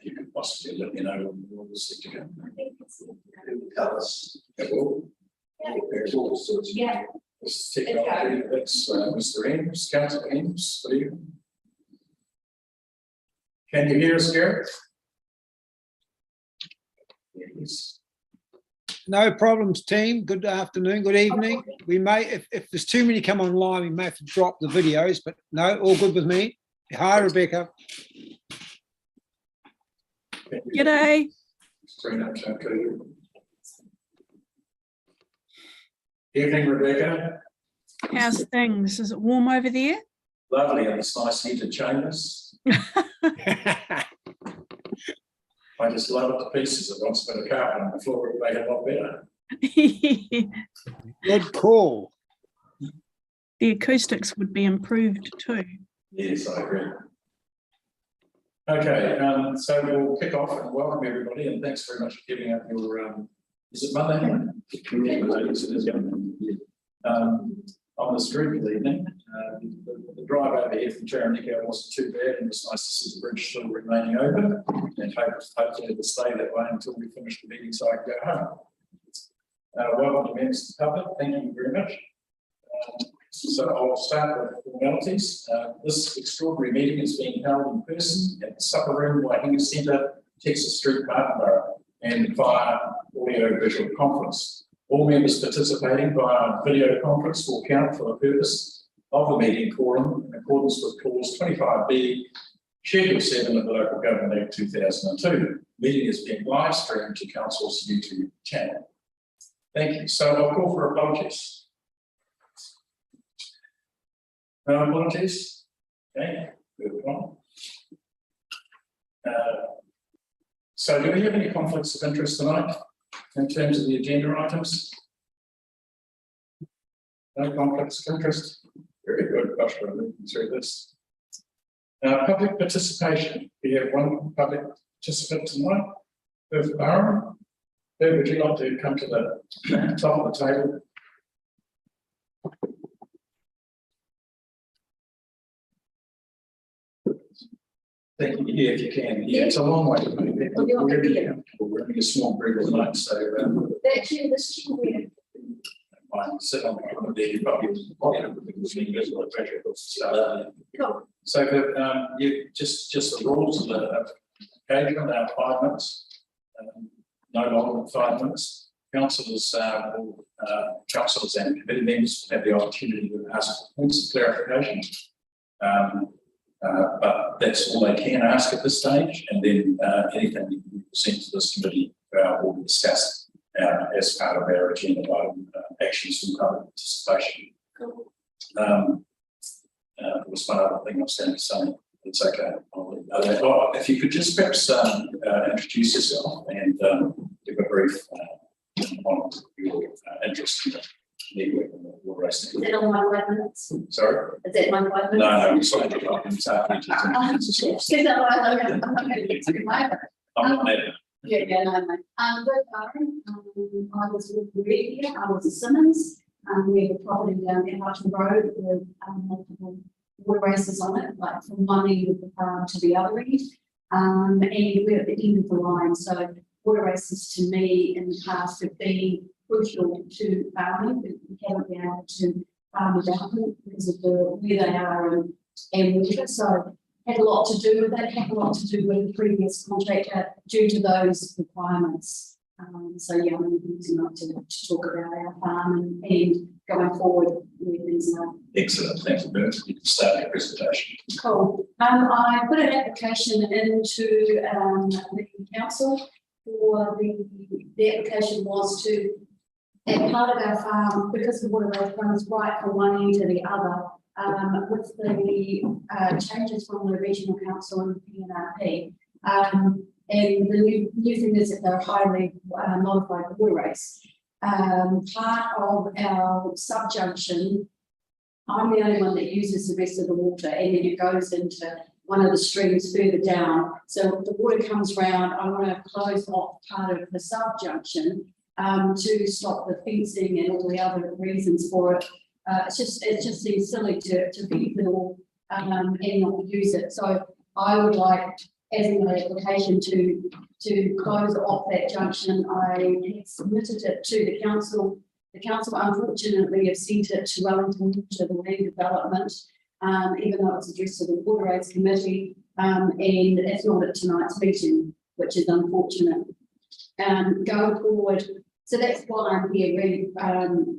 you could possibly let me know when we're all set to go. Colours. Yeah. This technology, that's Mr. Eames, Councillor Eames, good evening. Can you hear us, Gareth? Yes. No problems, team. Good afternoon, good evening. We may, if there's too many come online, we may have to drop the videos, but no, all good with me. Hi, Rebecca. G'day. Screen up, okay. Evening, Rebecca. How's things? Is it warm over there? Lovely in this nice heated chambers. I just love it to pieces. It wants a bit of carpet on the floor, it would make it a lot better. Good call. The acoustics would be improved too. Yes, I agree. Okay, so we'll kick off and welcome everybody, and thanks very much for giving up your, is it Monday night? Yes, it is. On this dreadful evening. The drive over here from Taranaki wasn't too bad, and it's nice to see the bridge still remaining open, and hopefully it'll stay that way until we finish the meeting so I can go home. Welcome to members of the public, thank you very much. So I'll start with formalities. This extraordinary meeting is being held in person at the Supper Room, Waihinga Centre, Texas Street, Martinborough, and via audio-visual conference. All members participating via video conference will count for the purpose of the meeting quorum in accordance with Clause 25B, Schedule 7 of the Local Government Act 2002. The meeting is being live streamed to Council's YouTube channel. Thank you. So I'll call for apologies. No apologies? Okay, good one. So do we have any conflicts of interest tonight in terms of the agenda items? No conflicts of interest? Very good. Gosh, we're moving through this. Public participation. We have one public participant tonight. Irv Barham. Irv, would you like to come to the top of the table? Thank you. Yeah, if you can. Yeah, it's a long way to go. We're having a small group tonight, so Actually, this is weird. fine. Sit on there. You probably so you just the rules of the engagement are 5 minutes, no longer than 5 minutes. Councillors and committee members have the opportunity to ask points of clarification. But that's all they can ask at this stage, and then anything you can present to this committee will be discussed as part of our agenda item actions from public participation. There was one other thing I was going to say. It's okay. If you could just perhaps introduce yourself and give a brief on your interest in the network and the water racing. Is that on my 5 minutes? Sorry? Is that my 5 minutes? No, I'm sorry. I'm not there. Yeah, no. Irv Barham, I was with Rebecca, I was a Simmons. We have a property down at Martin Road with multiple water races on it, like from one end of the farm to the other end. And we're at the end of the line. So water races to me in the past have been crucial to farming, but we haven't been able to farm without them because of where they are and water. So had a lot to do with that, had a lot to do with the previous contractor due to those requirements. So yeah, I'm using that to talk about our farm and going forward where things are. Excellent, thank you, Bert. You can start your presentation. Cool. I put an application into the council for the application was to, as part of our farm, because the water road runs right from one end to the other, with the changes from the regional council and PNRP. And the new thing is that they're highly modified waterways. Part of our subjunction, I'm the only one that uses the rest of the water, and then it goes into one of the streams further down. So if the water comes round, I want to close off part of the subjunction to stop the fencing and all the other reasons for it. It just seems silly to feed it all and not use it. So I would like, as in my application to close off that junction. I had submitted it to the council. The council unfortunately have sent it to Wellington to the land development, even though it's addressed to the Waterways Committee, and it's not at tonight's meeting, which is unfortunate. Going forward, so that's why I'm here, really,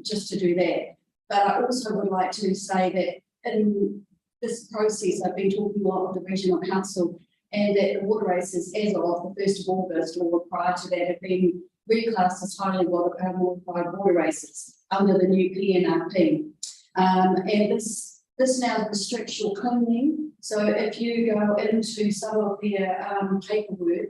just to do that. But I also would like to say that in this process, I've been talking a lot with the regional council, and that the water races, as of the 1st of August or prior to that, have been reclassed as highly modified water races under the new PNRP. And this now restricts your cleaning. So if you go into some of their paperwork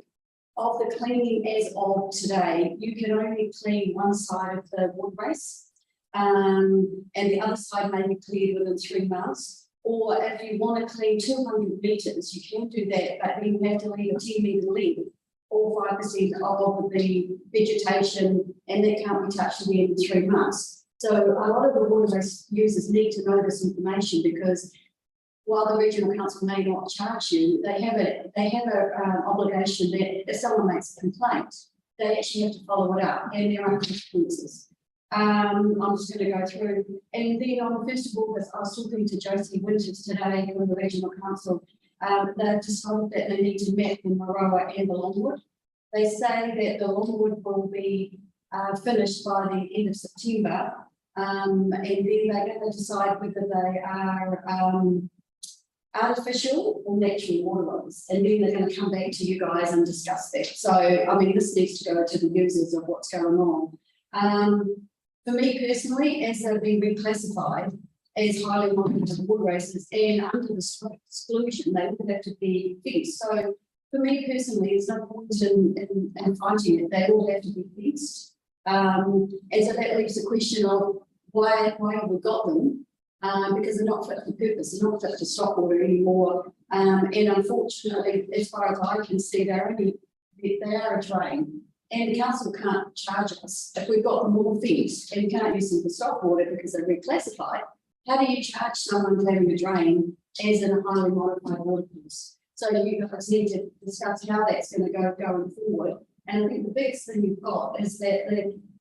of the cleaning as of today, you can only clean one side of the water race, and the other side may be cleared within 3 months. Or if you want to clean 200 metres, you can do that, but then you have to leave a 10-metre length or 5% of the vegetation, and that can't be touched again in 3 months. So a lot of the waterways users need to know this information, because while the regional council may not charge you, they have a obligation that if someone makes a complaint, they actually have to follow it up, and there are consequences. I'm just going to go through, and then on the 1st of August, I was talking to Josie Winters today from the regional council. They've decided that they need to map the Maroa and the Longwood. They say that the Longwood will be finished by the end of September, and then they're going to decide whether they are artificial or natural waterways, and then they're going to come back to you guys and discuss that. So, I mean, this needs to go to the users of what's going on. For me personally, as they've been reclassified as highly modified water races and under the exclusion, they would have to be fenced. So for me personally, there's no point in fighting it. They all have to be fenced. And so that leaves the question of why have we got them? Because they're not fit for purpose, they're not fit for stock water anymore. And unfortunately, as far as I can see, they are a drain. And the council can't charge us if we've got them all fenced and you can't use them for stock water because they're reclassified. How do you charge someone for having a drain as in a highly modified water course? So you guys need to discuss how that's going to go going forward. And I think the biggest thing you've got is that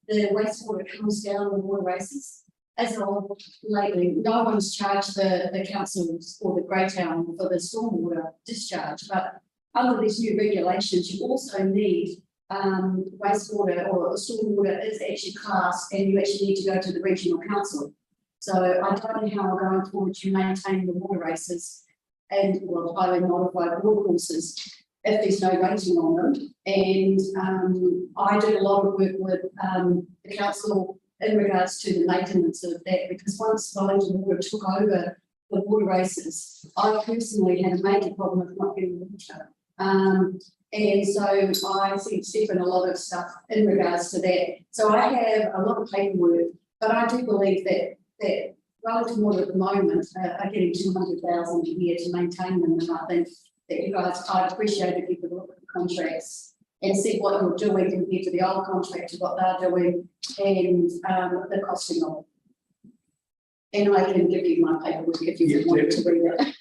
the wastewater comes down the water races. As of lately, no one's charged the councils or the Greytown for the stormwater discharge, but under these new regulations, you also need wastewater or stormwater is actually classed, and you actually need to go to the regional council. So I don't know how going forward you maintain the water races and highly modified water courses if there's no rating on them. And I did a lot of work with the council in regards to the maintenance of that, because once Wellington Water took over the water races, I personally had a major problem with not getting water. And so I think Stephen a lot of stuff in regards to that. So I have a lot of paperwork, but I do believe that Wellington Water at the moment are getting 200,000 a year to maintain them. And I think that you guys, I'd appreciate if you could look at the contracts and see what you're doing compared to the old contract to what they're doing, and the costing of it. And I can give you my paperwork if you want to read it.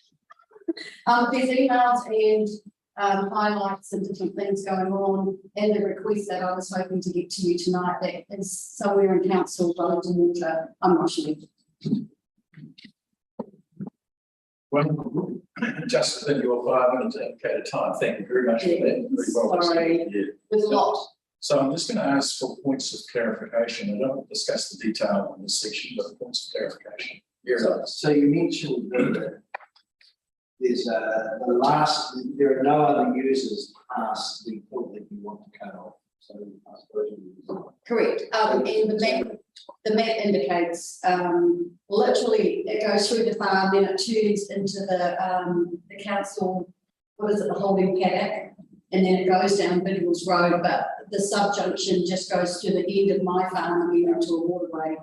There's emails and highlights and different things going on, and the request that I was hoping to get to you tonight that is somewhere in council, Wellington Water, I'm not sure. Well, just within your 5 minutes allocated time, thank you very much for that. Very well Sorry, received. there's a lot. So I'm just going to ask for points of clarification. I don't discuss the detail in this section, but points of clarification. So you mentioned that there's there are no other users past the point that you want to cut off. So I suppose Correct. And the map indicates literally it goes through the farm, then it turns into the council, what is it, the holding paddock, and then it goes down Bidwell's Road, but the subjunction just goes to the end of my farm and we into a waterway.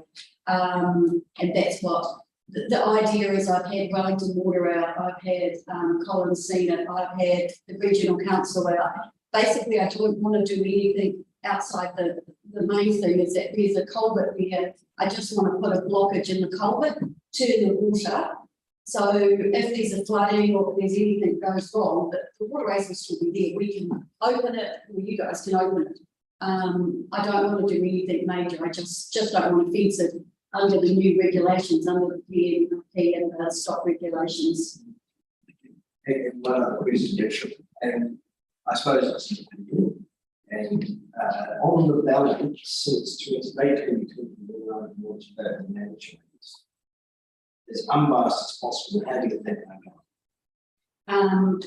And that's what the idea is. I've had Wellington Water out, I've had Collins seen it, I've had the regional council out. Basically, I don't want to do anything outside the main thing is that there's a culvert here. I just want to put a blockage in the culvert, turn the water So if there's a flooding or if there's anything goes wrong, the waterways will still be there. We can open it, or you guys can open it. I don't want to do anything major. I just don't want to fence it under the new regulations, under the PMP and the stock regulations. And one other question, and I suppose it's and on the ballot since late 2021 was about management. As unbiased as possible, how do you think that?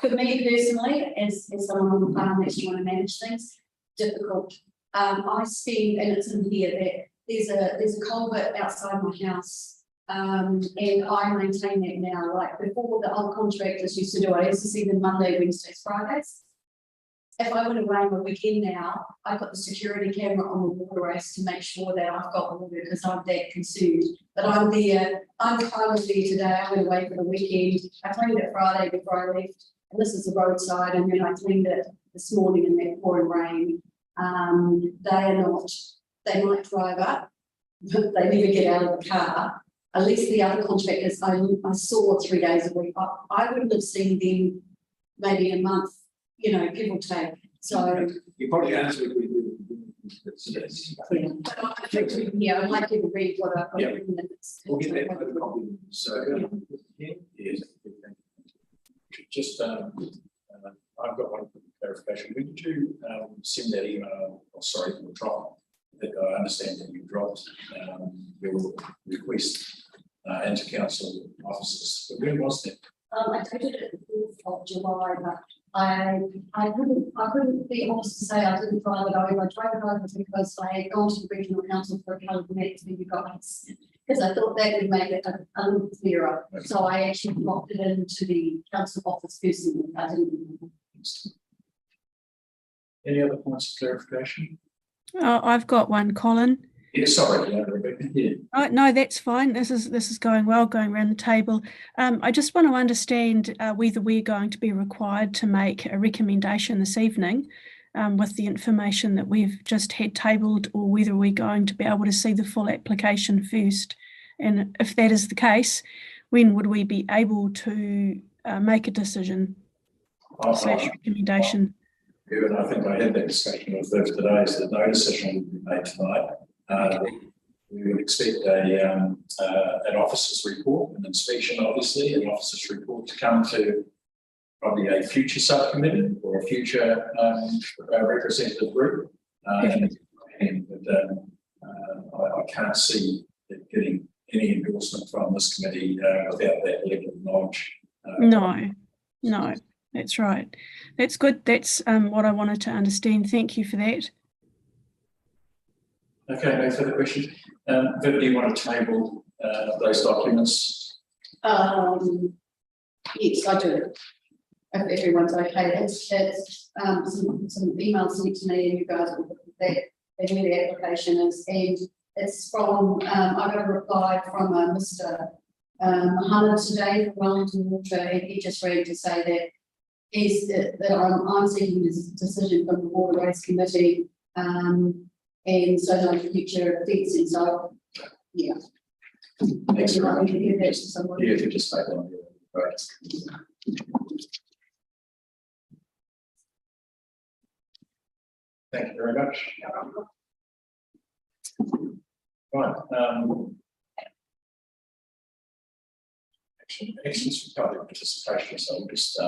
For me personally, as someone on the farm that's trying to manage things, difficult. I spend, and it's in here, that there's a culvert outside my house, and I maintain that now. Like before, the old contractors used to do it. I used to see them Monday, Wednesdays, Fridays. If I went away on a weekend now, I got the security camera on the waterways to make sure that I've got water because I'm that concerned. But I'm there, I'm kind of there today. I went away for the weekend. I cleaned it Friday before I left, and this is the roadside, and then I cleaned it this morning in that pouring rain. They might drive up, but they never get out of the car. At least the other contractors I saw 3 days a week. I wouldn't have seen them maybe a month, you know, give or take. So You probably answered it. yeah, I'd like you to read what I've got written. We'll get that for the copy. So, yes, just, I've got one clarification. Would you send that email, or sorry, drop, that I understand that you dropped your request into council officers. But when was that? I dated it the 4th of July, but I couldn't be honest to say I didn't drive it over. I drove it over because I had gone to the regional council for a couple of minutes with you guys, because I thought that would make it a little clearer. Okay. So I actually dropped it into the council office personally. I didn't. Any other points of clarification? I've got one, Colin. Yeah, sorry, Rebecca. Yeah. No, that's fine. This is going well, going around the table. I just want to understand whether we're going to be required to make a recommendation this evening with the information that we've just had tabled, or whether we're going to be able to see the full application first. And if that is the case, when would we be able to make a decision / recommendation? Yeah, and I think I had that discussion with Viv today, so that no decision will be made tonight. We would expect an officer's report, an inspection, obviously, an officer's report to come to probably a future subcommittee or a future representative group. I can't see it getting any endorsement from this committee without that level of knowledge. No, that's right. That's good. That's what I wanted to understand. Thank you for that. Okay, no further questions. Viv, do you want to table those documents? Yes, I do. If everyone's okay, it's some emails sent to me, and you guys will look at that and where the application is, and it's from I got a reply from Mr. Muhammad today from Wellington Water, and he just read to say that I'm seeking this decision from the Waterways Committee, and so no future fencing. So yeah. Thanks very much. Give that to someone. Yeah, if you just take one. Right. Thank you very much. Right. Excellent public participation, so we'll just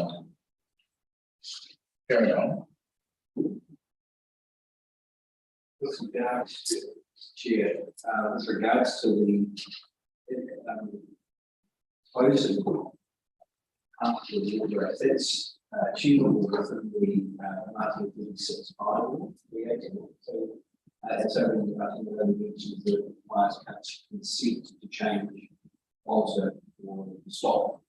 carry on. With regards to Chair, with regards to the closing after the order, that's achievable within the Article 36 bylaw. So it's only the mentions that requires council consent to change, alter, or stop.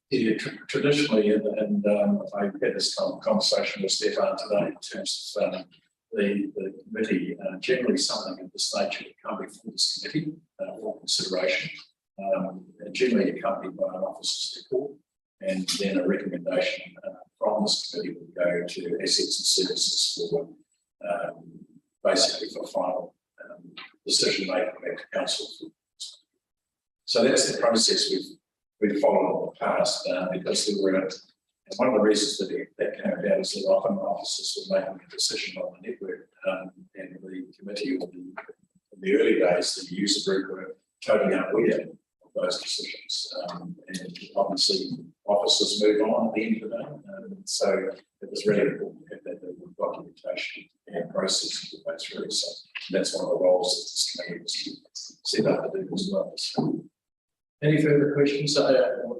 Yeah, traditionally, and I had this conversation with Stefan today in terms of the committee, generally something of this nature would come before this committee for consideration, generally accompanied by an officer's report, and then a recommendation from this committee would go to assets and services for basically for final decision making back to council. So that's the process we've followed in the past, because there were, and one of the reasons that came about is that often officers were making a decision on the network, and the committee or in the early days, the user group were totally unaware of those decisions. And obviously officers move on at the end of the day. So it was really important to have that documentation and process to go through. So that's one of the roles that this committee was set up to do as well. So, any further questions?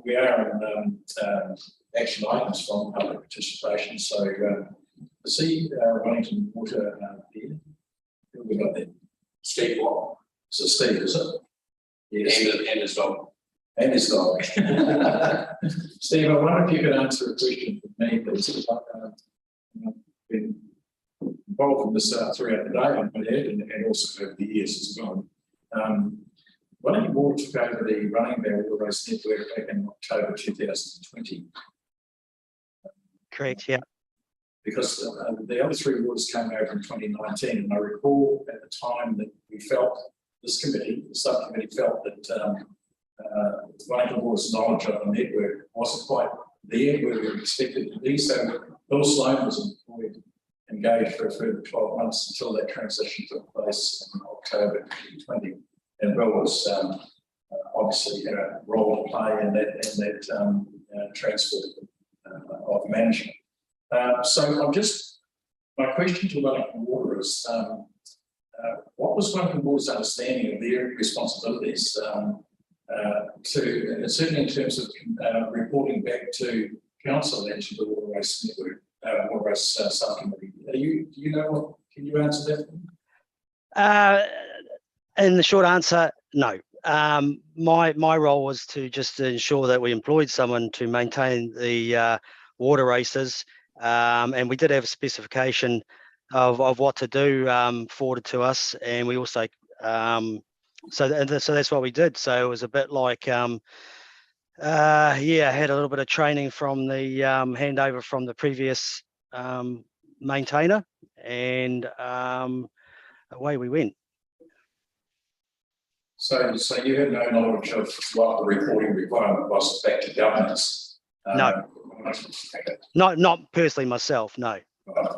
We are on action items from public participation. So see Wellington Water here. Who we got there? Steve Watt. So Steve, is it? Yes. And his dog. And his dog. Steve, I wonder if you could answer a question for me, please. I've been involved in this throughout the day, I've been heard, and also over the years as well. Wellington Water took over the running their water race network back in October 2020. Correct, yeah. Because the other three waters came over in 2019, and I recall at the time that we felt, this committee, the subcommittee felt that Wellington Water's knowledge of the network wasn't quite there where we were expected to be. So Bill Sloan was engaged for a further 12 months until that transition took place in October 2020. And Bill was obviously had a role to play in that transfer of management. So my question to Wellington Water is, what was Wellington Water's understanding of their responsibilities and certainly in terms of reporting back to council and to the water race network, water race subcommittee? Do you know what? Can you answer that? And the short answer, no. My role was to just ensure that we employed someone to maintain the water races, and we did have a specification of what to do forwarded to us, and we also so that's what we did. So it was a bit like yeah, I had a little bit of training from the handover from the previous maintainer, and away we went. So you had no knowledge of what the reporting requirement was back to governance? No. Okay. Not personally myself, no.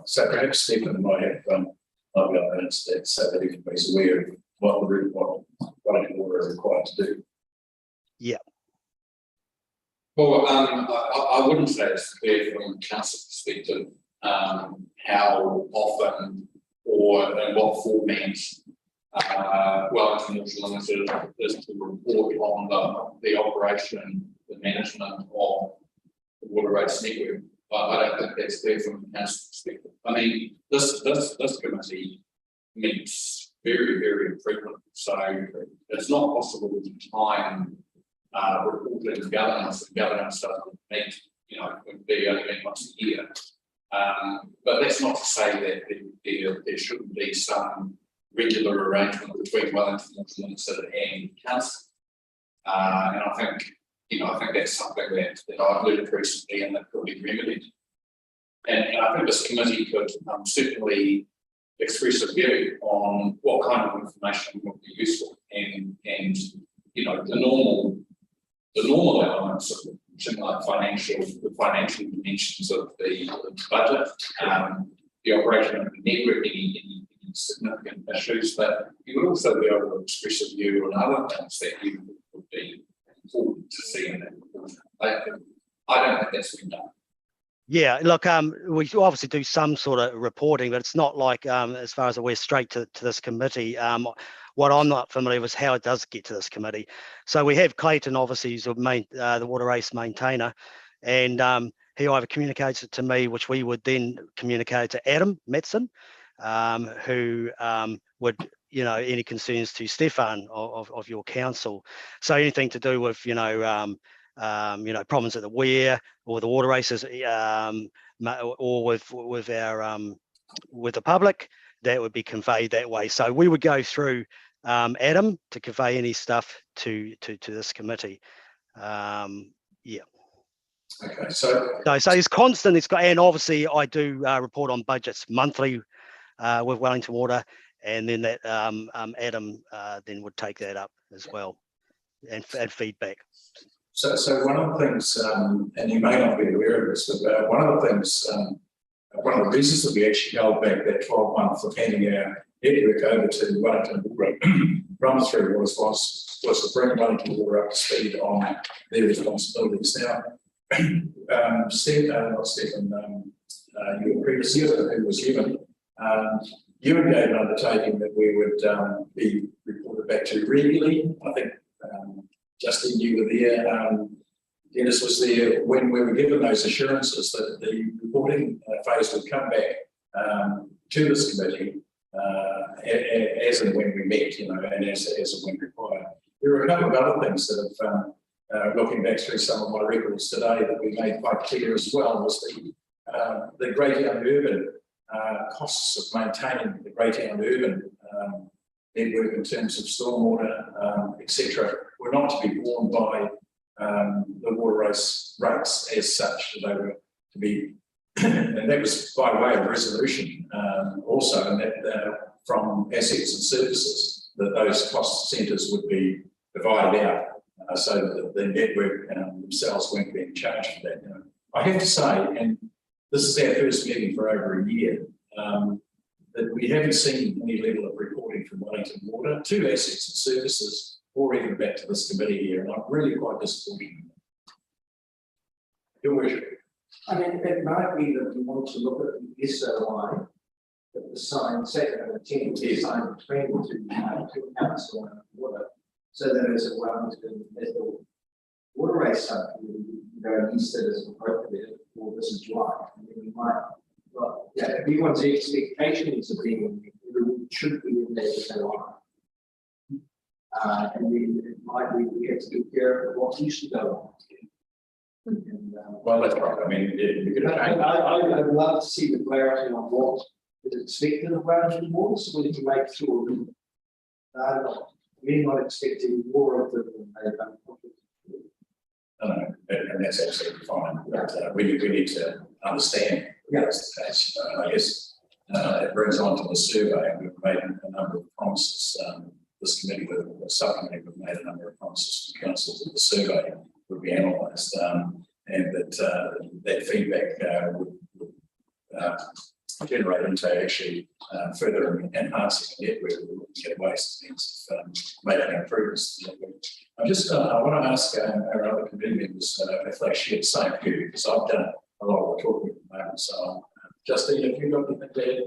So perhaps Stephen might have governance that so that everybody's aware of what Wellington Water are required to do. Yeah. Well, I wouldn't say it's fair from a council perspective how often or in what format Wellington Water Limited is to report on the operation, the management of the water race network. But I don't think that's fair from a council perspective. I mean, this committee meets very, very frequently, so it's not possible to time reporting to governance, and governance doesn't meet, you know, it would be only once a year. But that's not to say that there shouldn't be some regular arrangement between Wellington Water Limited and council. And I think, you know, I think that's something that I've learned recently and that could be remedied. And I think this committee could certainly express a view on what kind of information would be useful, and you know, the normal elements of something like the financial dimensions of the budget, the operation of the network, any significant issues, but you would also be able to express a view on other things that you would be important to see in that report. I don't think that's been done. Yeah, look, we obviously do some sort of reporting, but it's not like, as far as we're straight to this committee. What I'm not familiar with is how it does get to this committee. So we have Clayton, obviously, who's the water race maintainer, and he either communicates it to me, which we would then communicate to Adam Metson, who would, you know, any concerns to Stefan of your council. So anything to do with, you know, problems at the weir or the water races, or with our with the public, that would be conveyed that way. So we would go through Adam to convey any stuff to this committee. Yeah. Okay, so it's constant. It's got, and obviously I do report on budgets monthly with Wellington Water, and then that Adam then would take that up as well. and feedback. So one of the things, and you may not be aware of this, but one of the things, one of the reasons that we actually held back that 12 months of handing our network over to Wellington Water run through was to bring Wellington Water up to speed on their responsibilities. Now, your previous year, who was Ewan, Ewan gave an undertaking that we would be reported back to regularly. I think Justine, you were there. Dennis was there when we were given those assurances that the reporting phase would come back to this committee as and when we met, and as and when required. There were a couple of other things that have, looking back through some of my records today, that we made quite clear as well, was the Great Yarn Urban costs of maintaining the Great Yarn Urban network in terms of stormwater, etc., were not to be borne by the water rates as such. They were to be, and that was by way of resolution also, and that from assets and services, that those cost centres would be divided out so that the network themselves weren't being charged for that. I have to say, and this is our first meeting for over a year, that we haven't seen any level of reporting from Wellington Water to assets and services, or even back to this committee here, and I'm really quite disappointed. Your worship. I mean, it might be that we want to look at the SOI, that the sign, second and intent to sign between the two council and water, so that as a Wellington water race subcommittee, list it as appropriate, or this is right, and then we might, well, yeah, everyone's expectations of being, it should be in there SOI. And then it might be we have to be careful of what used to go on. And, well, that's right. I mean, you could have. I'd love to see the clarity on what is expected of Wellington Water, so we can make sure we're not expecting more of them than they've done. No, and that's absolutely fine. But we need to understand that's the case. I guess it brings on to the survey, and we've made a number of promises. This committee, the subcommittee, we've made a number of promises to council that the survey would be analysed, and that feedback would generate into actually further enhancing the network. We wouldn't get waste means of making improvements to the network. I want to ask our other committee members if they share the same view, because I've done a lot of the talking at the moment. So, Justine, have you got anything to add?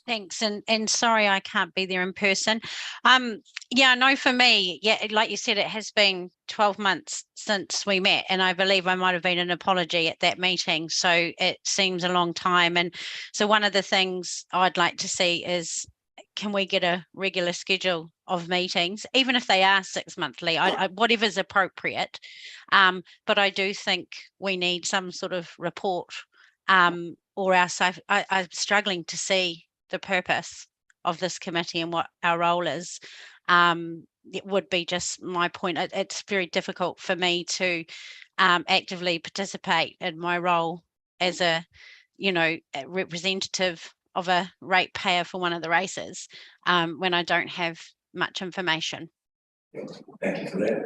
Thanks, and sorry I can't be there in person. Yeah, no, for me, yeah, like you said, it has been 12 months since we met, and I believe I might have been an apology at that meeting, so it seems a long time. And so one of the things I'd like to see is, can we get a regular schedule of meetings, even if they are 6 monthly, whatever's appropriate. But I do think we need some sort of report, or else I'm struggling to see the purpose of this committee and what our role is. It would be just my point. It's very difficult for me to actively participate in my role as a representative of a ratepayer for one of the races when I don't have much information. Thank you for that.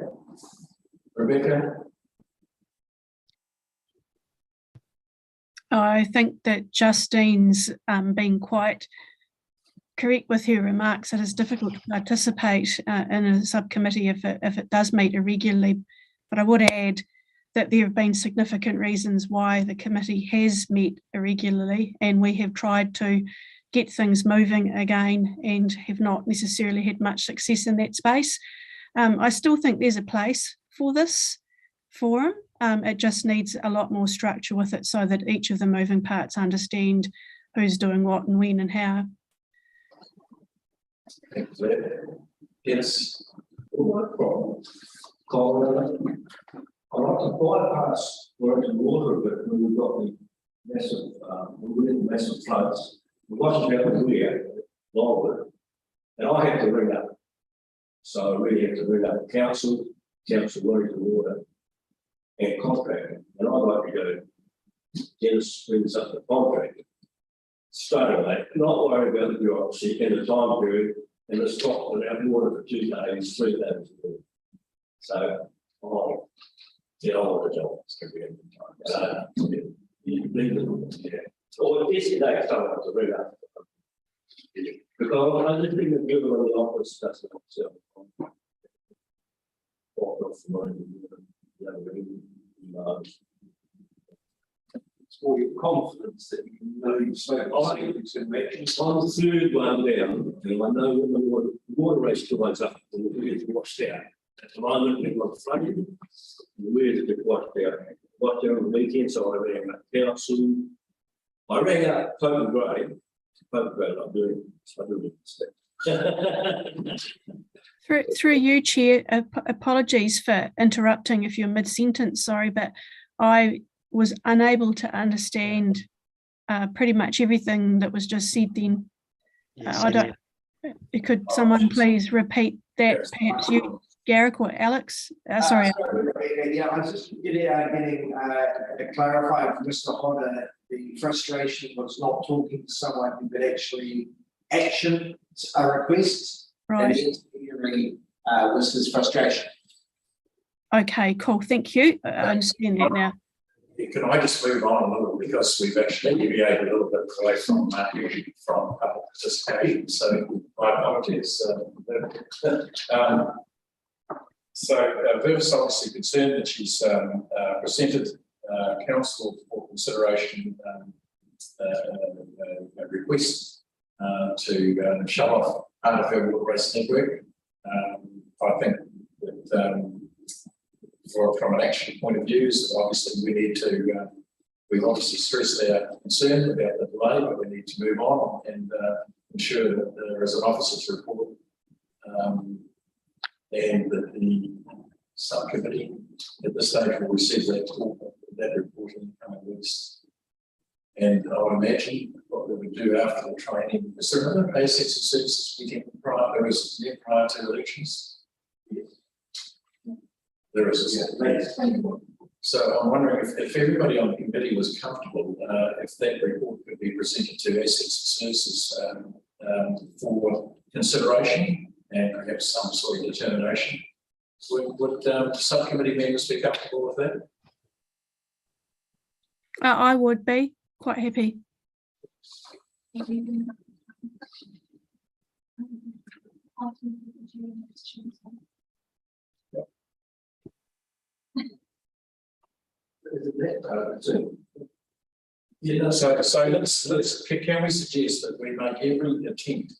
Rebecca? I think that Justine's been quite correct with her remarks. It is difficult to participate in a subcommittee if it does meet irregularly. But I would add that there have been significant reasons why the committee has met irregularly, and we have tried to get things moving again and have not necessarily had much success in that space. I still think there's a place for this forum. It just needs a lot more structure with it so that each of the moving parts understand who's doing what and when and how. Thank you for that. Yes. I'd like to bypass Wellington Water a bit when we've got the massive floods. We've got to have a here, Longwood, and I have to ring up. So I really have to ring up the council Wellington Water, and contractor. And I'd like to go, Dennis brings up the contractor. Straight away, not worry about the bureaucracy in the time period And the stock without water for 2 days, 3 days. So, oh, the older jobs can be a good time. So, you need them, yeah. Or yesterday, someone was a red up. Because I just think that given the office doesn't itself. It's for your confidence that you know you're so it's going to make it. On the third one down, and I know when the water race dries up, it's washed out. At the moment, people are flooding. Where did it wash out? Washed out on the weekend, so I rang up council. I rang up Pope Gray. Pope Gray, I'm doing Through you, Chair, apologies for interrupting if you're mid-sentence, sorry, but I was unable to understand pretty much everything that was just said then. I don't, could someone please repeat that, perhaps you, Garrick or Alex? Sorry. Yeah, I was just getting clarified from Mr. Hodder, the frustration was not talking to someone who could actually action a request. Right. And was his frustration. Okay, cool. Thank you. I understand that now. Can I just move on a little, because we've actually deviated a little bit away from public participation, so my apologies. Verve's obviously concerned that she's presented council for consideration a request to shut off part of her water race network. I think that from an action point of view, so obviously we need to, we've obviously stressed our concern about the delay, but we need to move on and ensure that there is an officer's report and that the subcommittee at this stage will receive that report in the coming weeks. And I would imagine what we would do after the training, is there another assets and services meeting prior to elections? Yes. There is. So I'm wondering if everybody on the committee was comfortable, if that report could be presented to assets and services for consideration and perhaps some sort of determination. Would subcommittee members be comfortable with that? I would be quite happy. Yeah, so let's can we suggest that we make every attempt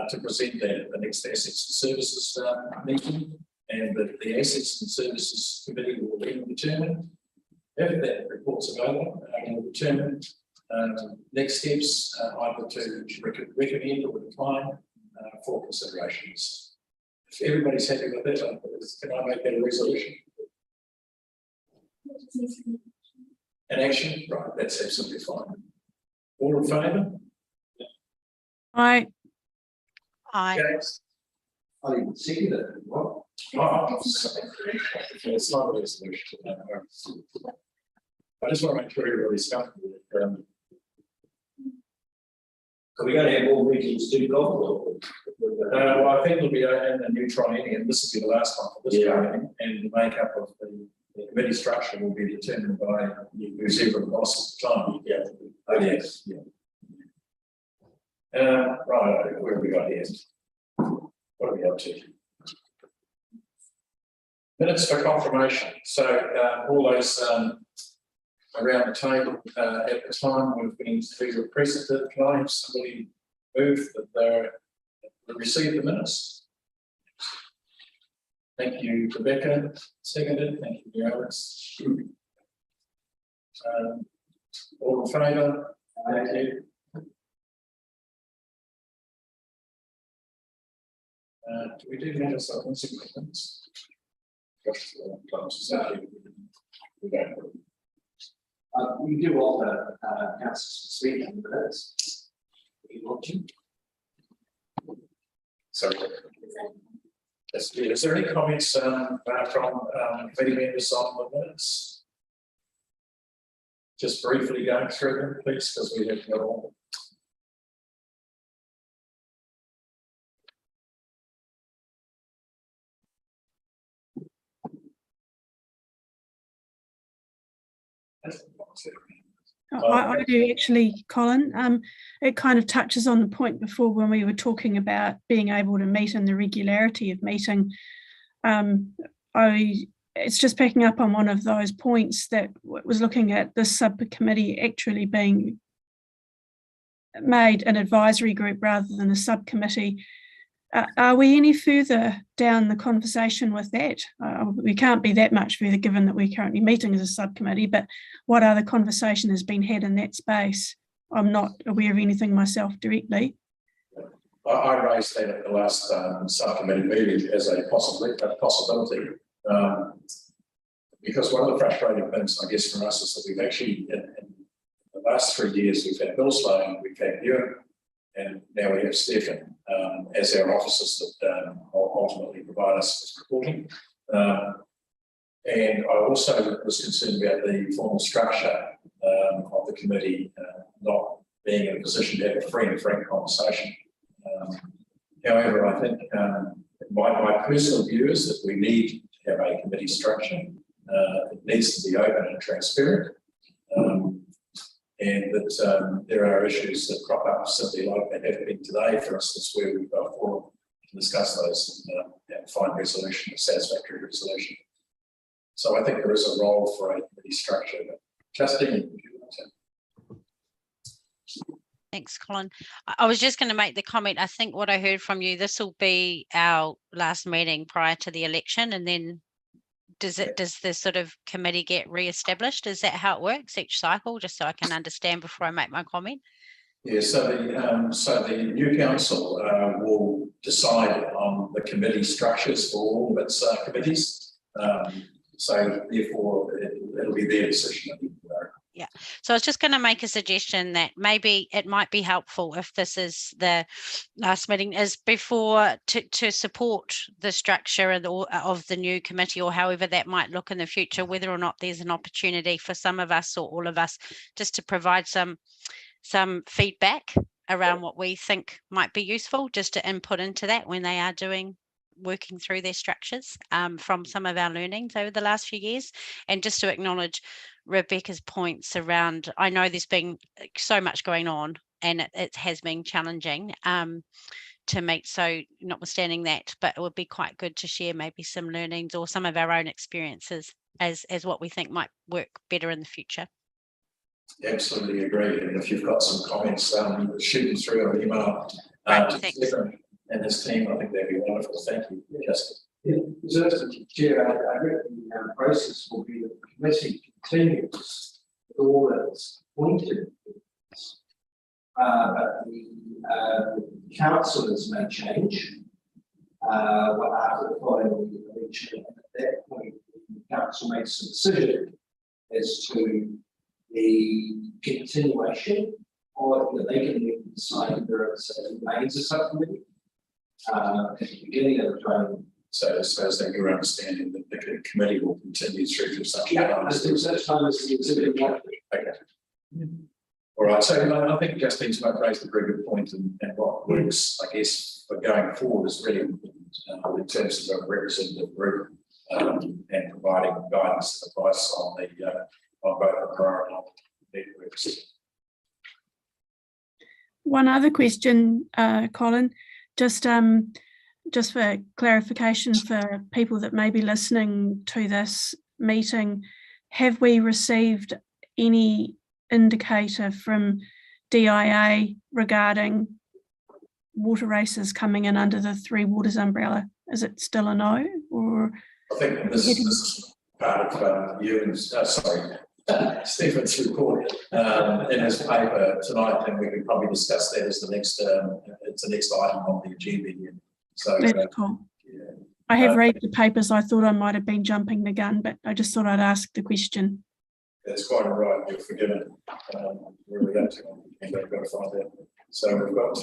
to present that at the next assets and services meeting, and that the assets and services committee will then determine if that report's available and will determine next steps either to recommend or decline for considerations. If everybody's happy with that, can I make that a resolution? An action, right? That's absolutely fine. All in favour? Aye. Yes. I didn't see that. What? Oh, it's not a resolution. I just want to make sure everybody's comfortable with Are we going to have more meetings too, Gold? well, I think it'll be in a new triennium. This will be the last one for this triennium, and the makeup of the committee structure will be determined by who's ever the boss at the time. Yeah. Oh, yes. Yeah. Right. Where have we got here? What are we up to? Minutes for confirmation. So all those around the table at the time we've been to present. Can I have somebody move that they receive the minutes? Thank you, Rebecca. Seconded. Thank you, Alex. All in favour? Thank you. Do we do minutes of insignificance? We do offer councils to speak on minutes. You want to? Sorry. Is there any comments from committee members on the minutes? Just briefly going through them, please, because we have got all. I do actually, Colin. It kind of touches on the point before when we were talking about being able to meet and the regularity of meeting. It's just picking up on one of those points that was looking at this subcommittee actually being made an advisory group rather than a subcommittee. Are we any further down the conversation with that? We can't be that much further given that we're currently meeting as a subcommittee, but what other conversation has been had in that space? I'm not aware of anything myself directly. I raised that at the last subcommittee meeting as a possibility. Because one of the frustrating things, I guess, for us is that we've actually, in the last 3 years, we've had Bill Sloan, we've had Ewan, and now we have Stefan as our officers that ultimately provide us with reporting. And I also was concerned about the formal structure of the committee not being in a position to have a free and frank conversation. However, I think my personal view is that we need to have a committee structure. It needs to be open and transparent. And that there are issues that crop up simply like they have been today, for instance, where we've got a forum to discuss those and find resolution, a satisfactory resolution. So I think there is a role for a committee structure. Justine, would you like to? Thanks, Colin. I was just going to make the comment. I think what I heard from you, this will be our last meeting prior to the election, and then does the sort of committee get re-established? Is that how it works each cycle? Just so I can understand before I make my comment. Yeah, so the new council will decide on the committee structures for all of its committees. So therefore, it'll be their decision. Yeah, so I was just going to make a suggestion that maybe it might be helpful if this is the last meeting is before to support the structure of the new committee, or however that might look in the future, whether or not there's an opportunity for some of us or all of us just to provide some feedback around what we think might be useful, just to input into that when they are working through their structures from some of our learnings over the last few years, and just to acknowledge Rebecca's points around, I know there's been so much going on and it has been challenging to meet, so notwithstanding that, but it would be quite good to share maybe some learnings or some of our own experiences as what we think might work better in the future. Absolutely agree, and if you've got some comments, shoot them through an email to Stephen and his team. I think that'd be wonderful. Thank you, Justin. Yeah, so Mr. Chair, I reckon the process will be that the committee continues with all that it's appointed, but the councillors may change after the following election, and at that point the council makes a decision as to the continuation, or that they can decide whether it remains a subcommittee at the beginning of the term. So as that your understanding that the committee will continue through to such time as the exhibit. Okay. All right. So I think Justine's raised a very good point, and what works, I guess, for going forward is really important in terms of a representative group and providing guidance and advice on both the priority networks. One other question, Colin, just for clarification for people that may be listening to this meeting, have we received any indicator from DIA regarding water races coming in under the Three Waters umbrella? Is it still a no? Or I think this is part of Stephen's report in his paper tonight, and we can probably discuss that as the next it's the next item on the agenda. So that's cool. Yeah. I have read the papers. I thought I might have been jumping the gun, but I just thought I'd ask the question. That's quite all right. You're forgiven. Where we up to? And we've got to find out. So we've got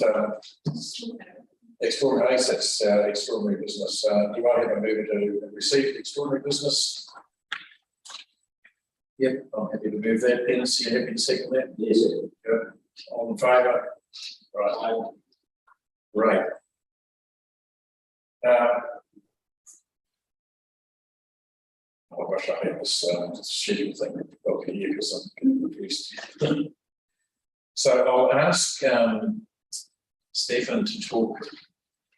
extraordinary assets, extraordinary business. Do you want to have a move to receive the extraordinary business? Yep, I'm happy to move that. Dennis, you happy to second that? Yes. Good. All in favour? Right. Great. I wish I had this schedule thing. look at you because I'm getting confused. So I'll ask Stefan to talk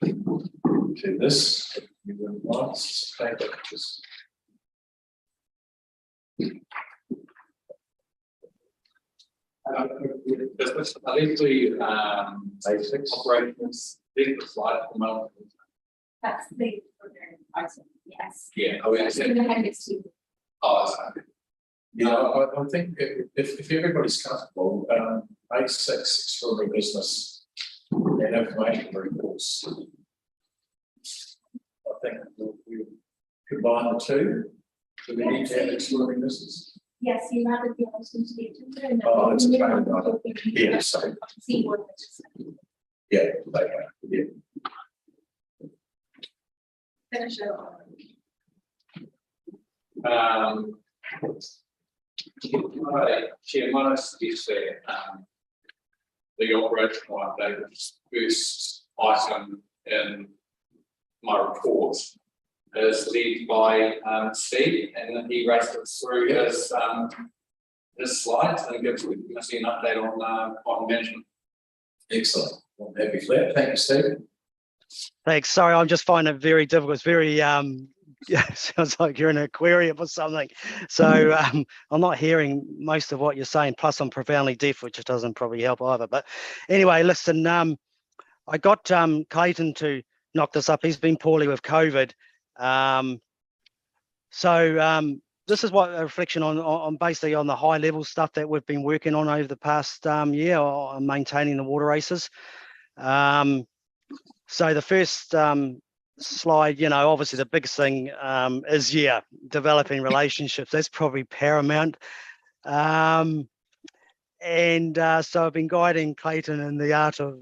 to this. If you wouldn't mind, take it, just- I think the basics operations, big slide at the moment. That's the item, yes. Yeah, I mean, It's in the appendix to. oh, okay. Yeah, I think if everybody's comfortable, A6 extraordinary business and information reports. I think we combine the two. Do we need to have extraordinary business? Yes, you might be able to get to it. Oh, that's okay, right. Yeah, so, See what. yeah, okay, yeah. Finish it. Chair, my is the operational update, which is the first item in my report, is led by Steve, and he raised it through his slides and gives the committee an update on management. Excellent. I'm happy for that. Thank you, Steve. Thanks. Sorry, I'm just finding it very difficult. It's very yeah, sounds like you're in an aquarium or something. So I'm not hearing most of what you're saying. Plus, I'm profoundly deaf, which doesn't probably help either. But anyway, listen. I got Clayton to knock this up. He's been poorly with COVID. So this is what a reflection on basically on the high level stuff that we've been working on over the past year on maintaining the water races. So the first slide, obviously the biggest thing is, developing relationships. That's probably paramount. So I've been guiding Clayton in the art of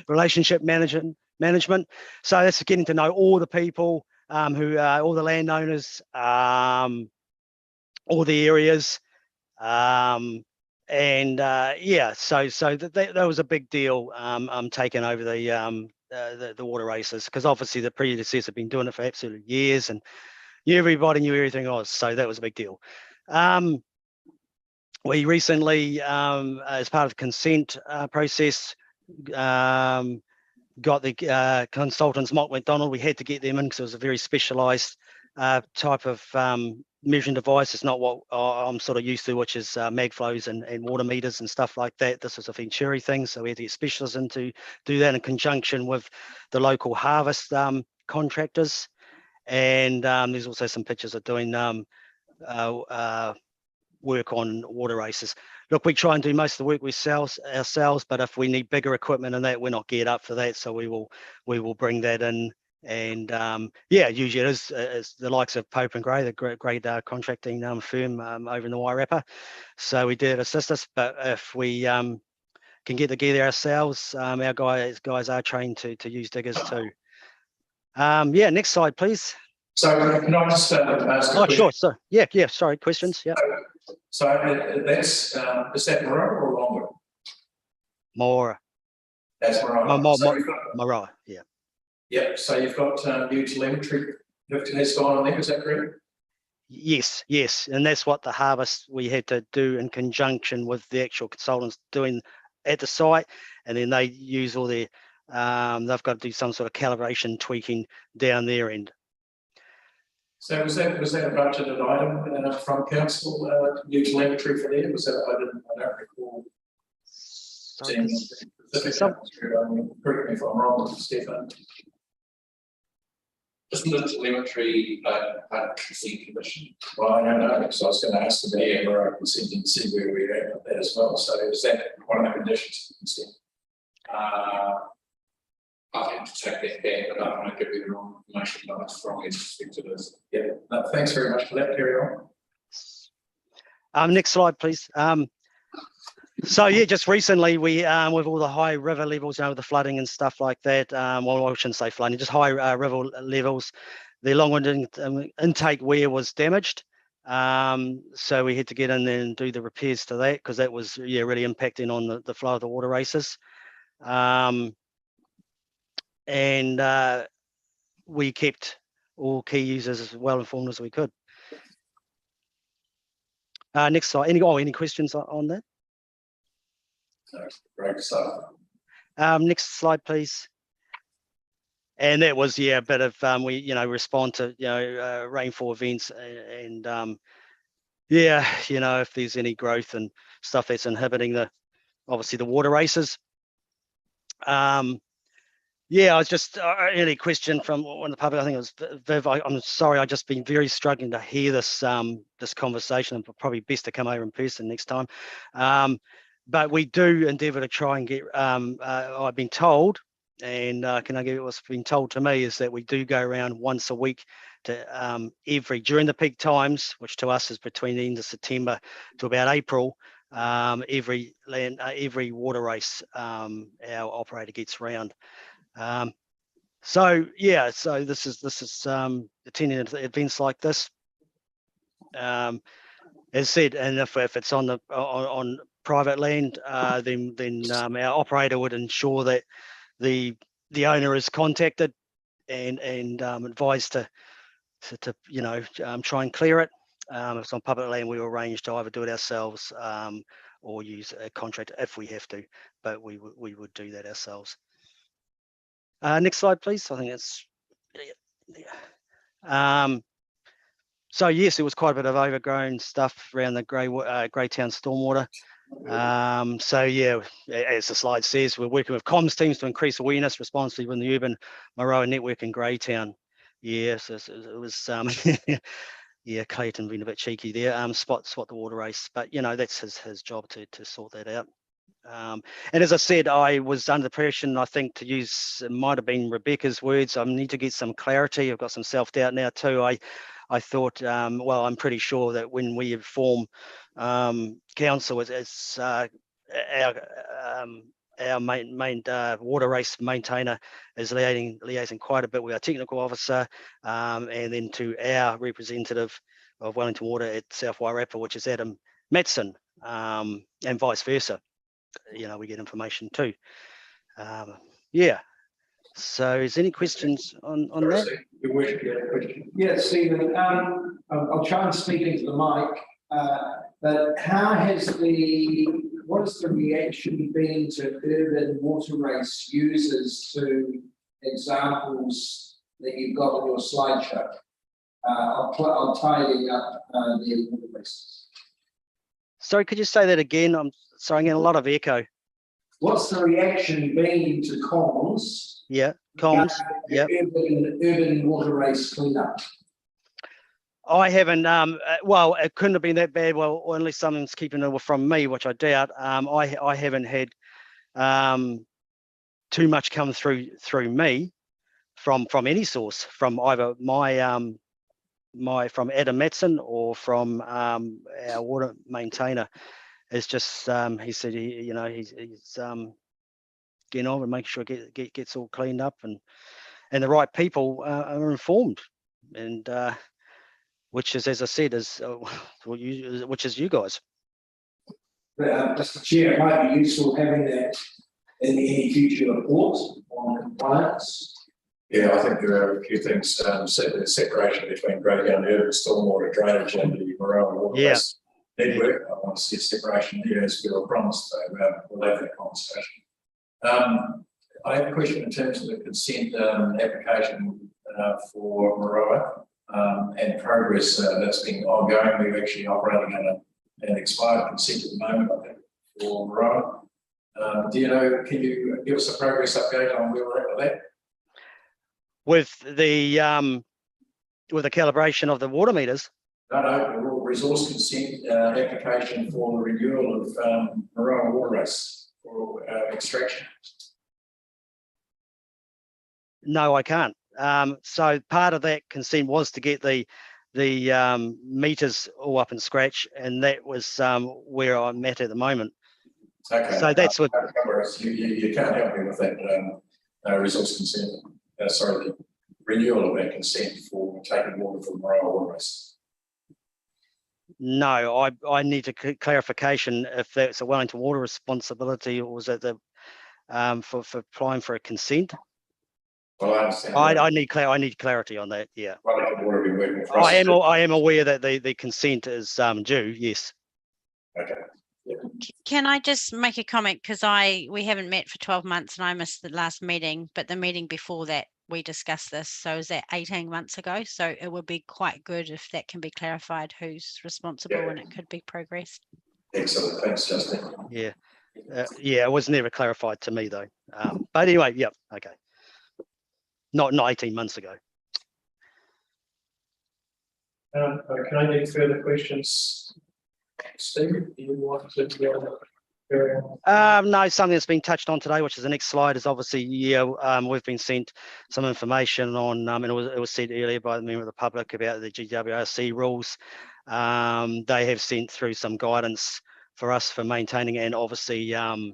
relationship management. So that's getting to know all the people, all the landowners, all the areas. So that was a big deal. Taking over the water races, because obviously the predecessors have been doing it for absolute years, and everybody knew everything was. So that was a big deal. We recently, as part of the consent process, got the consultants, Mott McDonald. We had to get them in because it was a very specialised type of measuring device. It's not what I'm sort of used to, which is mag flows and water meters and stuff like that. This was a Venturi thing, so we had to get specialists in to do that in conjunction with the local harvest contractors. And there's also some pictures of doing work on water races. Look, we try and do most of the work ourselves, but if we need bigger equipment and that, we're not geared up for that, so we will bring that in. And usually it is the likes of Pope and Gray, the great contracting firm over in the Wairarapa. So we did assist us, but if we can get the gear there ourselves, our guys are trained to use diggers too. Next slide, please. So can I just ask a question? Sure. So sorry, questions. Yeah. So that's is that Mara or Longa? More. That's Mara. Mara, yeah. Yeah, so you've got new telemetry has gone on there, is that correct? Yes, and that's what the harvest we had to do in conjunction with the actual consultants doing at the site, and then they use all their they've got to do some sort of calibration tweaking down their end. So was that a budgeted item from council, new telemetry for there? Was that I don't recall. Correct me if I'm wrong, Stefan. Isn't the telemetry consent condition? Well, I don't know, so I was going to ask about MRO consent and see where we're at with that as well. So is that one of the conditions of consent? I have to take that back, but I don't want to give you the wrong information, but it's strongly suspected as. Yeah, no, thanks very much for that. Carry on. Next slide, please. So just recently we with all the high river levels, the flooding and stuff like that. Well, I shouldn't say flooding, just high river levels. The long-winded intake weir was damaged, so we had to get in there and do the repairs to that, because that was really impacting on the flow of the water races. And we kept all key users as well informed as we could. Next slide. Any questions on that? Great stuff. Next slide, please. And that was, yeah, a bit of, we, respond to, rainfall events and yeah, if there's any growth and stuff that's inhibiting obviously the water races. Yeah, I was just any question from one of the public. I think it was Viv. I'm sorry, I've just been very struggling to hear this this conversation. Probably best to come over in person next time. But we do endeavour to try and get. I've been told, and can I give you what's been told to me is that we do go around once a week to during the peak times, which to us is between the end of September to about April. Every water race, our operator gets round. So this is attending events like this. As said, and if it's on private land, then our operator would ensure that the owner is contacted and advised to try and clear it. If it's on public land, we arrange to either do it ourselves or use a contractor if we have to, but we would do that ourselves. Next slide, please. I think it's so yes, there was quite a bit of overgrown stuff around the Greytown stormwater. So yeah, as the slide says, we're working with comms teams to increase awareness responsibly within the urban Moroa network in Greytown. Yes, it was yeah, Clayton being a bit cheeky there. Spot the water race, but that's his job to sort that out. And as I said, I was under the impression, I think to use, it might have been Rebecca's words, I need to get some clarity. I've got some self-doubt now too. I thought, well, I'm pretty sure that when we inform council as our main water race maintainer is liaising quite a bit with our technical officer, and then to our representative of Wellington Water at South Wairarapa, which is Adam Matson, and vice versa. We get information too. Yeah. So is there any questions on that? You wish to get a question? Yeah, Stephen, I'll try and speak into the mic, but what has the reaction been to urban water race users to examples that you've got on your slideshow? I'll tidy up the water races. Sorry, could you say that again? I'm sorry, I'm getting a lot of echo. What's the reaction been to comms? Yeah, comms. Yeah. Urban water race cleanup. I haven't. Well, it couldn't have been that bad. Well, unless someone's keeping it from me, which I doubt. I haven't had too much come through me from any source, from either from Adam Matson or from our water maintainer. It's just he said he's getting on and making sure it gets all cleaned up and the right people are informed, and which is, as I said, is which is you guys. Mr. Chair, it might be useful having that in any future reports on compliance. Yeah, I think there are a few things. The separation between Greytown urban stormwater drainage and the Moroa water race network. I want to see a separation there, as we were promised. So we'll have that conversation. I have a question in terms of the consent application for Moroa and progress that's been ongoing. We're actually operating on an expired consent at the moment, I think, for Moroa. Do you know? Can you give us a progress update on where we're at with that? With the calibration of the water meters. No, the resource consent application for the renewal of Moroa water race for extraction. No, I can't. So part of that consent was to get the meters all up and scratch, and that was where I'm at the moment. Okay. So that's what you can't help me with that resource consent. Sorry, the renewal of that consent for taking water from Moroa water race. No, I need clarification if that's a Wellington Water responsibility, or was it the for applying for a consent? Well, I understand. I need clarity on that. Yeah. Wellington Water be working with us. I am aware that the consent is due. Yes. Can I just make a comment? Because we haven't met for 12 months and I missed the last meeting, but the meeting before that, we discussed this. So is that 18 months ago? So it would be quite good if that can be clarified, who's responsible, and it could be progressed. Excellent, thanks, Justin. Yeah. Yeah, it was never clarified to me though. But anyway, yep, okay. Not 18 months ago. Can I get further questions? Steve, do you want to carry on? No, something that's been touched on today, which is the next slide, is obviously, we've been sent some information on, and it was said earlier by the member of the public about the GWRC rules. They have sent through some guidance for us for maintaining, and obviously for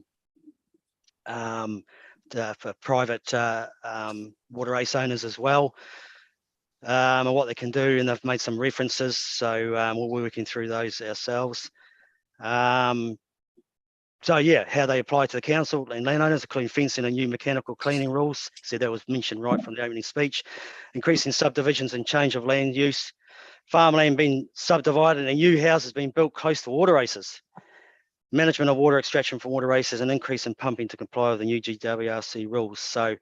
private water race owners as well, and what they can do, and they've made some references, so we're working through those ourselves. So yeah, how they apply to the council and landowners, including fencing and new mechanical cleaning rules. So that was mentioned right from the opening speech. Increasing subdivisions and change of land use. Farmland being subdivided and new houses being built close to water races. Management of water extraction from water races, and increase in pumping to comply with the new GWRC rules. So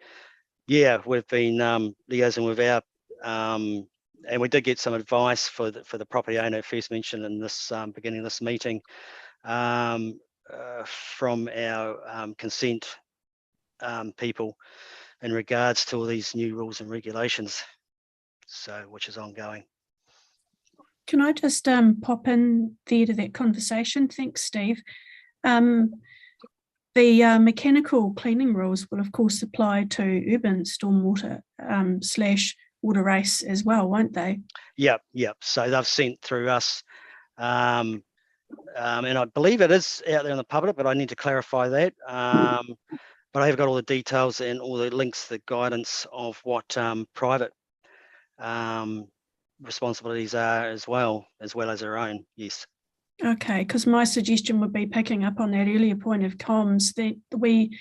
yeah, we've been liaising with our, and we did get some advice for the property owner first mentioned in this beginning of this meeting. From our consent people in regards to all these new rules and regulations, so which is ongoing. Can I just pop in there to that conversation? Thanks, Steve. The mechanical cleaning rules will of course apply to urban stormwater / water race as well, won't they? Yep. So they've sent through us, and I believe it is out there in the public, but I need to clarify that. But I have got all the details and all the links, the guidance of what private responsibilities are as well as our own. Yes. Okay, because my suggestion would be picking up on that earlier point of comms, that we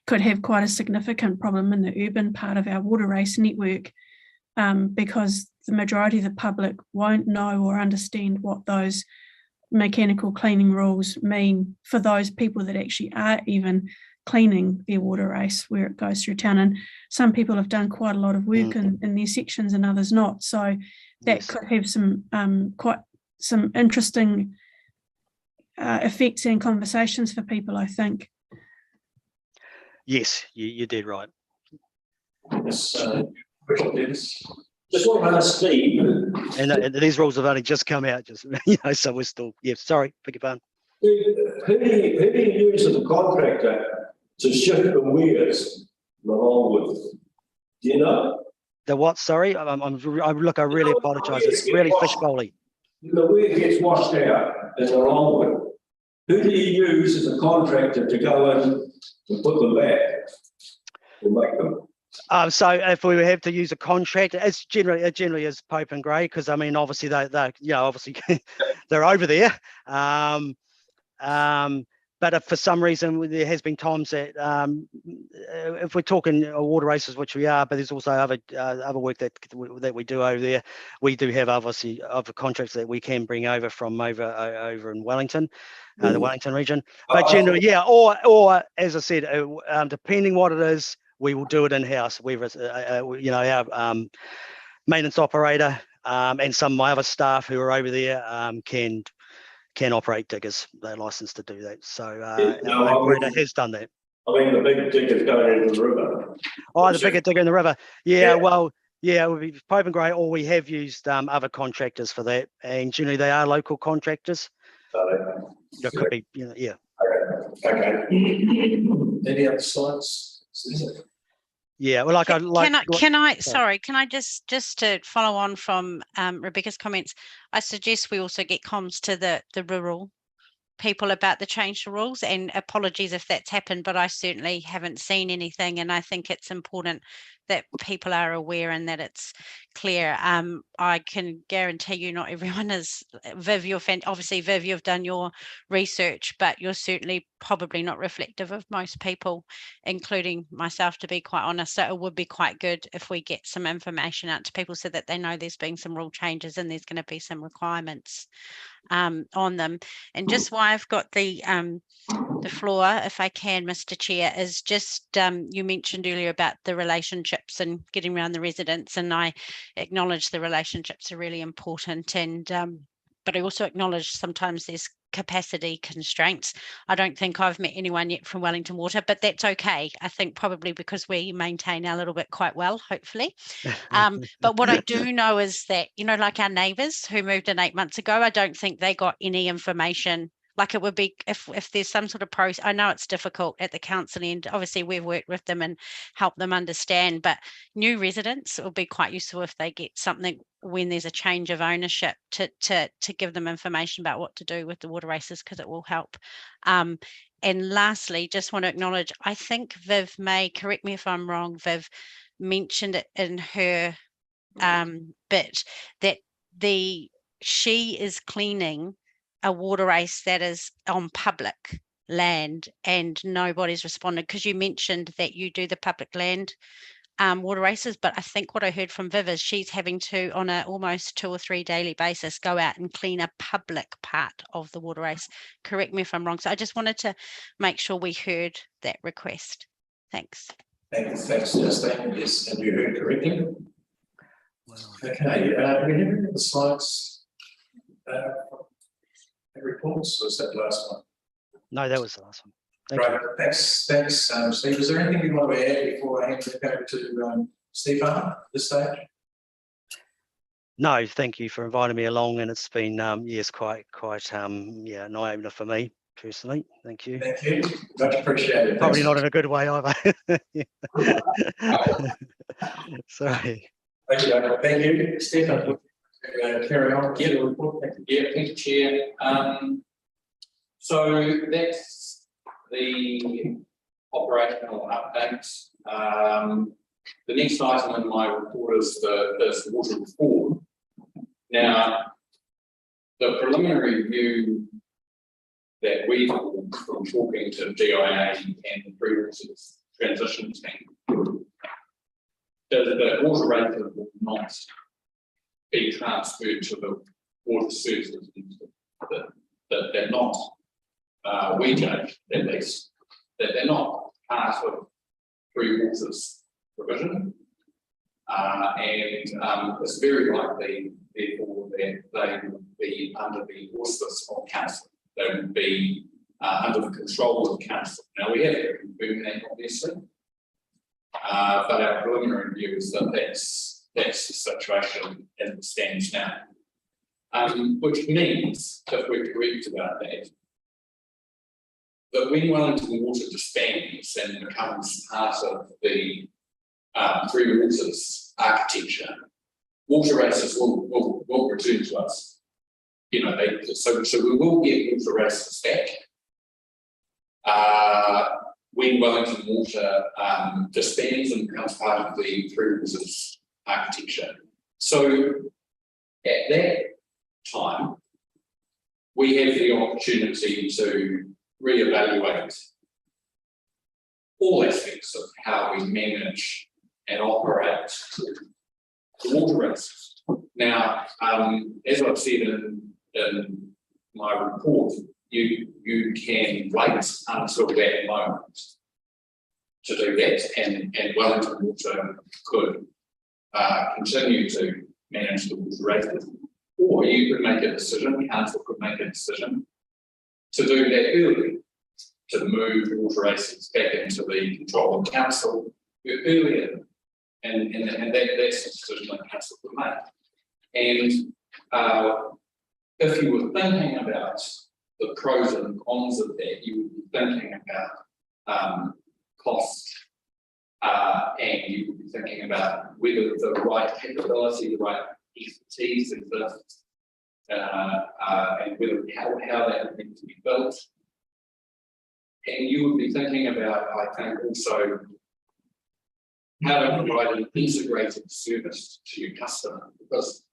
could have quite a significant problem in the urban part of our water race network, because the majority of the public won't know or understand what those mechanical cleaning rules mean for those people that actually are even cleaning their water race where it goes through town. And some people have done quite a lot of work in their sections and others not. So that Yes. could have some quite some interesting effects and conversations for people, I think. Yes, you did right. Yes, Richard Dennis. Just want to ask Steve. And these rules have only just come out, just so we're still. Yeah, sorry, beg your pardon. Who do you use as a contractor to shift the weirs along with? Do you know? The what? Sorry, I really apologise. It's really fishbowly. The weir gets washed out and along with. Who do you use as a contractor to go in and put them back or make them? So if we have to use a contractor, it generally is Pope and Grey, because I mean obviously they obviously they're over there. But if for some reason there has been times that if we're talking water races, which we are, but there's also other work that we do over there. We do have obviously other contracts that we can bring over from over in Wellington, the Wellington region. But generally, yeah, or as I said, depending what it is, we will do it in house. Our maintenance operator and some of my other staff who are over there can operate diggers. They're licensed to do that. So our operator has done that. I mean, the big diggers going into the river. Oh, the bigger digger in the river. Yeah, well, yeah, it would be Pope and Grey, or we have used other contractors for that, and generally they are local contractors. There could be, yeah. Okay. Any other slides? Yeah, well, can I just to follow on from Rebecca's comments, I suggest we also get comms to the rural people about the change to rules, and apologies if that's happened, but I certainly haven't seen anything, and I think it's important that people are aware and that it's clear. I can guarantee you not everyone is. Viv, obviously Viv, you've done your research, but you're certainly probably not reflective of most people, including myself, to be quite honest. So it would be quite good if we get some information out to people so that they know there's been some rule changes and there's going to be some requirements on them. And just why I've got the floor, if I can, Mr. Chair, is just you mentioned earlier about the relationships and getting around the residents, and I acknowledge the relationships are really important, and but I also acknowledge sometimes there's capacity constraints. I don't think I've met anyone yet from Wellington Water, but that's okay. I think probably because we maintain our little bit quite well, hopefully. But what I do know is that, you know, like our neighbours who moved in 8 months ago, I don't think they got any information. Like, it would be if there's some sort of process. I know it's difficult at the council end. Obviously, we've worked with them and helped them understand, but new residents, it will be quite useful if they get something when there's a change of ownership to give them information about what to do with the water races, because it will help. And lastly, just want to acknowledge, I think Viv may, correct me if I'm wrong, Viv mentioned it in her bit that she is cleaning a water race that is on public land and nobody's responded, because you mentioned that you do the public land water races, but I think what I heard from Viv is she's having to, on a almost 2 or 3 daily basis, go out and clean a public part of the water race. Correct me if I'm wrong. So I just wanted to make sure we heard that request. Thanks. Thanks, Justine. Yes, and you heard correctly. Okay, we have the slides. Reports, or is that the last one? No, that was the last one. Thank Right, you. thanks, Steve. Is there anything you want to add before I hand it over to Steve at this stage? No, thank you for inviting me along, and it's been yes, quite yeah, an eye-opener for me personally. Thank you. Thank you, much appreciated. Probably not in a good way either. Sorry. Okay, thank you, Stephen. Carry on. Get a report. Thank you. Yeah, thank you, Chair. So that's the operational updates. The next item in my report is the water reform. Now, the preliminary review that we hold from talking to DIA and the pre-resource transition team is that water rates will not be transferred to the water services that they're not, we judge at least, that they're not part of Three Waters provision. And it's very likely, therefore, that they will be under the auspice of council. They will be under the control of council. Now, we have to confirm that, obviously, but our preliminary view is that that's the situation as it stands now. Which means, if we're correct about that when Wellington Water disbands and becomes part of the Three Waters architecture, water races will return to us. You know, so we will get water races back when Wellington Water disbands and becomes part of the Three Waters architecture. So at that time, we have the opportunity to reevaluate all aspects of how we manage and operate the water races. Now, as I've said in my report, you can wait until that moment to do that, and Wellington Water could continue to manage the water races, or you could make a decision, council could make a decision to do that early, to move water races back into the control of council earlier, and that's the decision that council could make. And if you were thinking about the pros and cons of that, you would be thinking about cost, and you would be thinking about whether the right capability, the right expertise exists, and whether how that would need to be built. And you would be thinking about, I think, also how to provide an integrated service to your customer, because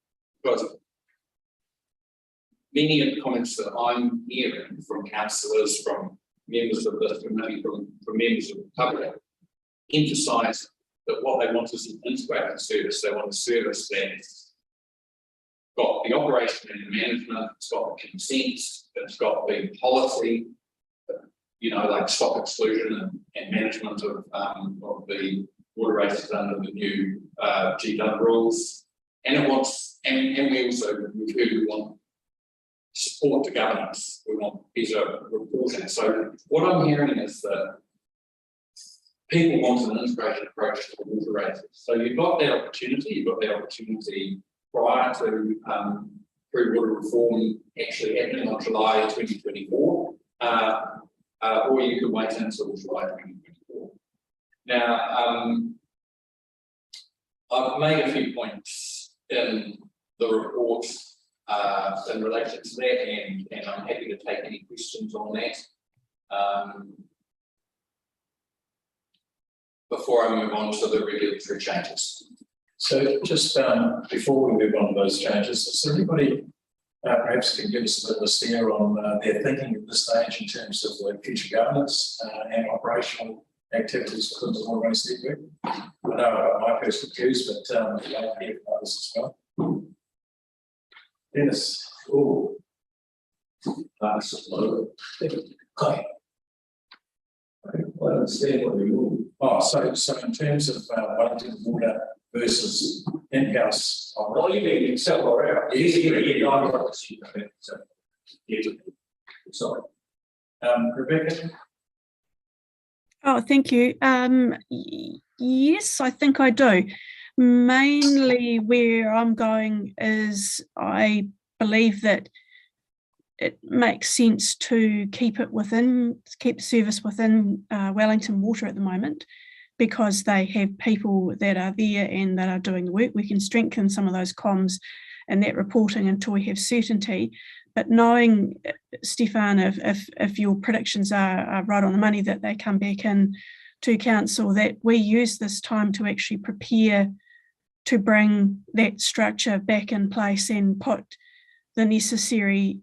many of the comments that I'm hearing from councillors, from members of this committee, from members of the public, emphasise that what they want is an integrated service. They want a service that's got the operation and the management, it's got the consent, it's got the policy, you know, like stock exclusion and management of the water races under the new GW rules. And it wants, and we also we want support to governance. We want better reporting. So what I'm hearing is that people want an integrated approach to the water races. So you've got that opportunity. Prior to pre-water reform actually happening on July 2024, or you could wait until July 2024. Now, I've made a few points in the report in relation to that, and I'm happy to take any questions on that. Before I move on to the regulatory changes. So just before we move on to those changes, does everybody perhaps can give us a bit of a steer on their thinking at this stage in terms of like future governance and operational activities within the water race network? I know about my personal views, but I'd like to hear from others as well. Dennis. Oh. That's low. Hi. I don't understand what you mean. Oh, so in terms of Wellington Water versus in-house. Well, you mean itself or out. Sorry. Rebecca? Oh, thank you. Yes, I think I do. Mainly where I'm going is I believe that it makes sense to keep service within Wellington Water at the moment, because they have people that are there and that are doing the work. We can strengthen some of those comms and that reporting until we have certainty. But knowing, Stefan, if your predictions are right on the money, that they come back in to council, that we use this time to actually prepare to bring that structure back in place and put the necessary,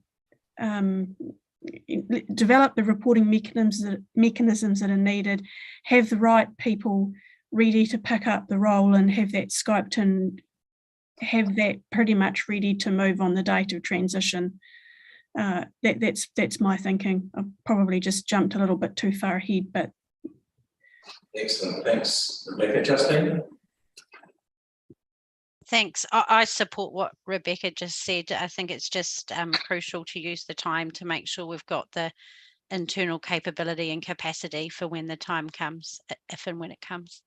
develop the reporting mechanisms that are needed, have the right people ready to pick up the role and have that scoped and have that pretty much ready to move on the date of transition. That's my thinking. I've probably just jumped a little bit too far ahead, but. Excellent, thanks, Rebecca. Justine? Thanks. I support what Rebecca just said. I think it's just crucial to use the time to make sure we've got the internal capability and capacity for when the time comes, if and when it comes.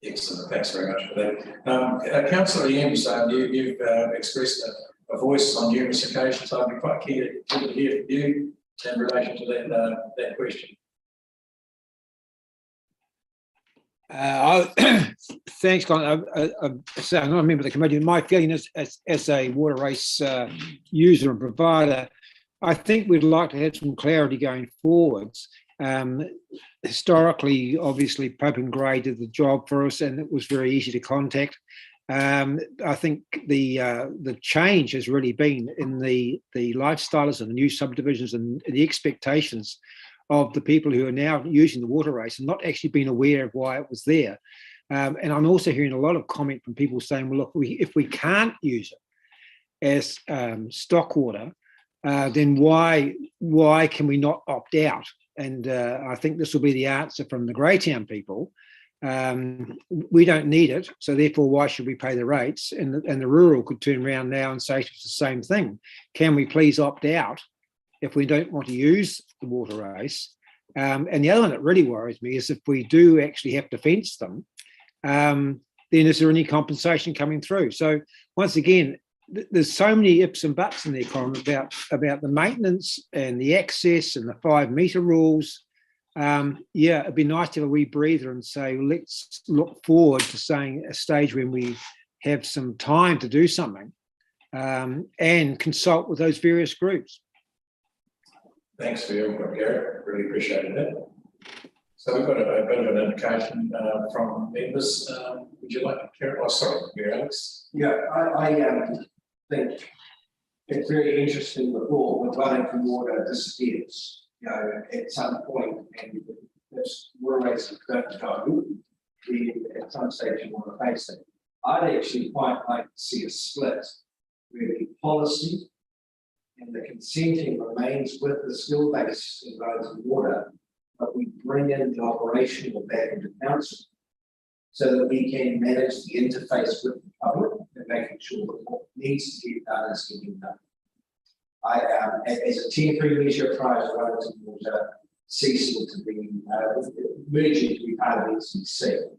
Excellent, thanks very much for that. Councillor Eames, you've expressed a voice on numerous occasions. I'd be quite keen to hear from you in relation to that question. Thanks, Colin. I'm not a member of the committee. My feeling is, as a water race user and provider, I think we'd like to have some clarity going forwards. Historically, obviously, Pope and Gray did the job for us, and it was very easy to contact. I think the change has really been in the lifestyles and the new subdivisions and the expectations of the people who are now using the water race and not actually being aware of why it was there. And I'm also hearing a lot of comment from people saying, well, look, if we can't use it as stock water, then why can we not opt out? And I think this will be the answer from the Greytown people. We don't need it, so therefore why should we pay the rates? And the rural could turn around now and say it's the same thing. Can we please opt out if we don't want to use the water race? And the other one that really worries me is if we do actually have to fence them, then is there any compensation coming through? So once again, there's so many ifs and buts in the economy about the maintenance and the access and the 5 metre rules. Yeah, it'd be nice to have a wee breather and say, well, let's look forward to saying a stage when we have some time to do something and consult with those various groups. Thanks for your input, Gary. Really appreciated that. So we've got a bit of an indication from members. Would you like to share? Oh, sorry, Alex. Yeah, I think it's very interesting report when Wellington Water disappears, you know, at some point, and it's waterways don't go, we at some stage you want to face it. I'd actually quite like to see a split where the policy and the consenting remains with the skill base in Wellington Water, but we bring in the operational back into council so that we can manage the interface with the public and making sure that what needs to get done is getting done. I, as a temporary measure prior to Wellington Water ceasing to be, merging to be part of SWDC.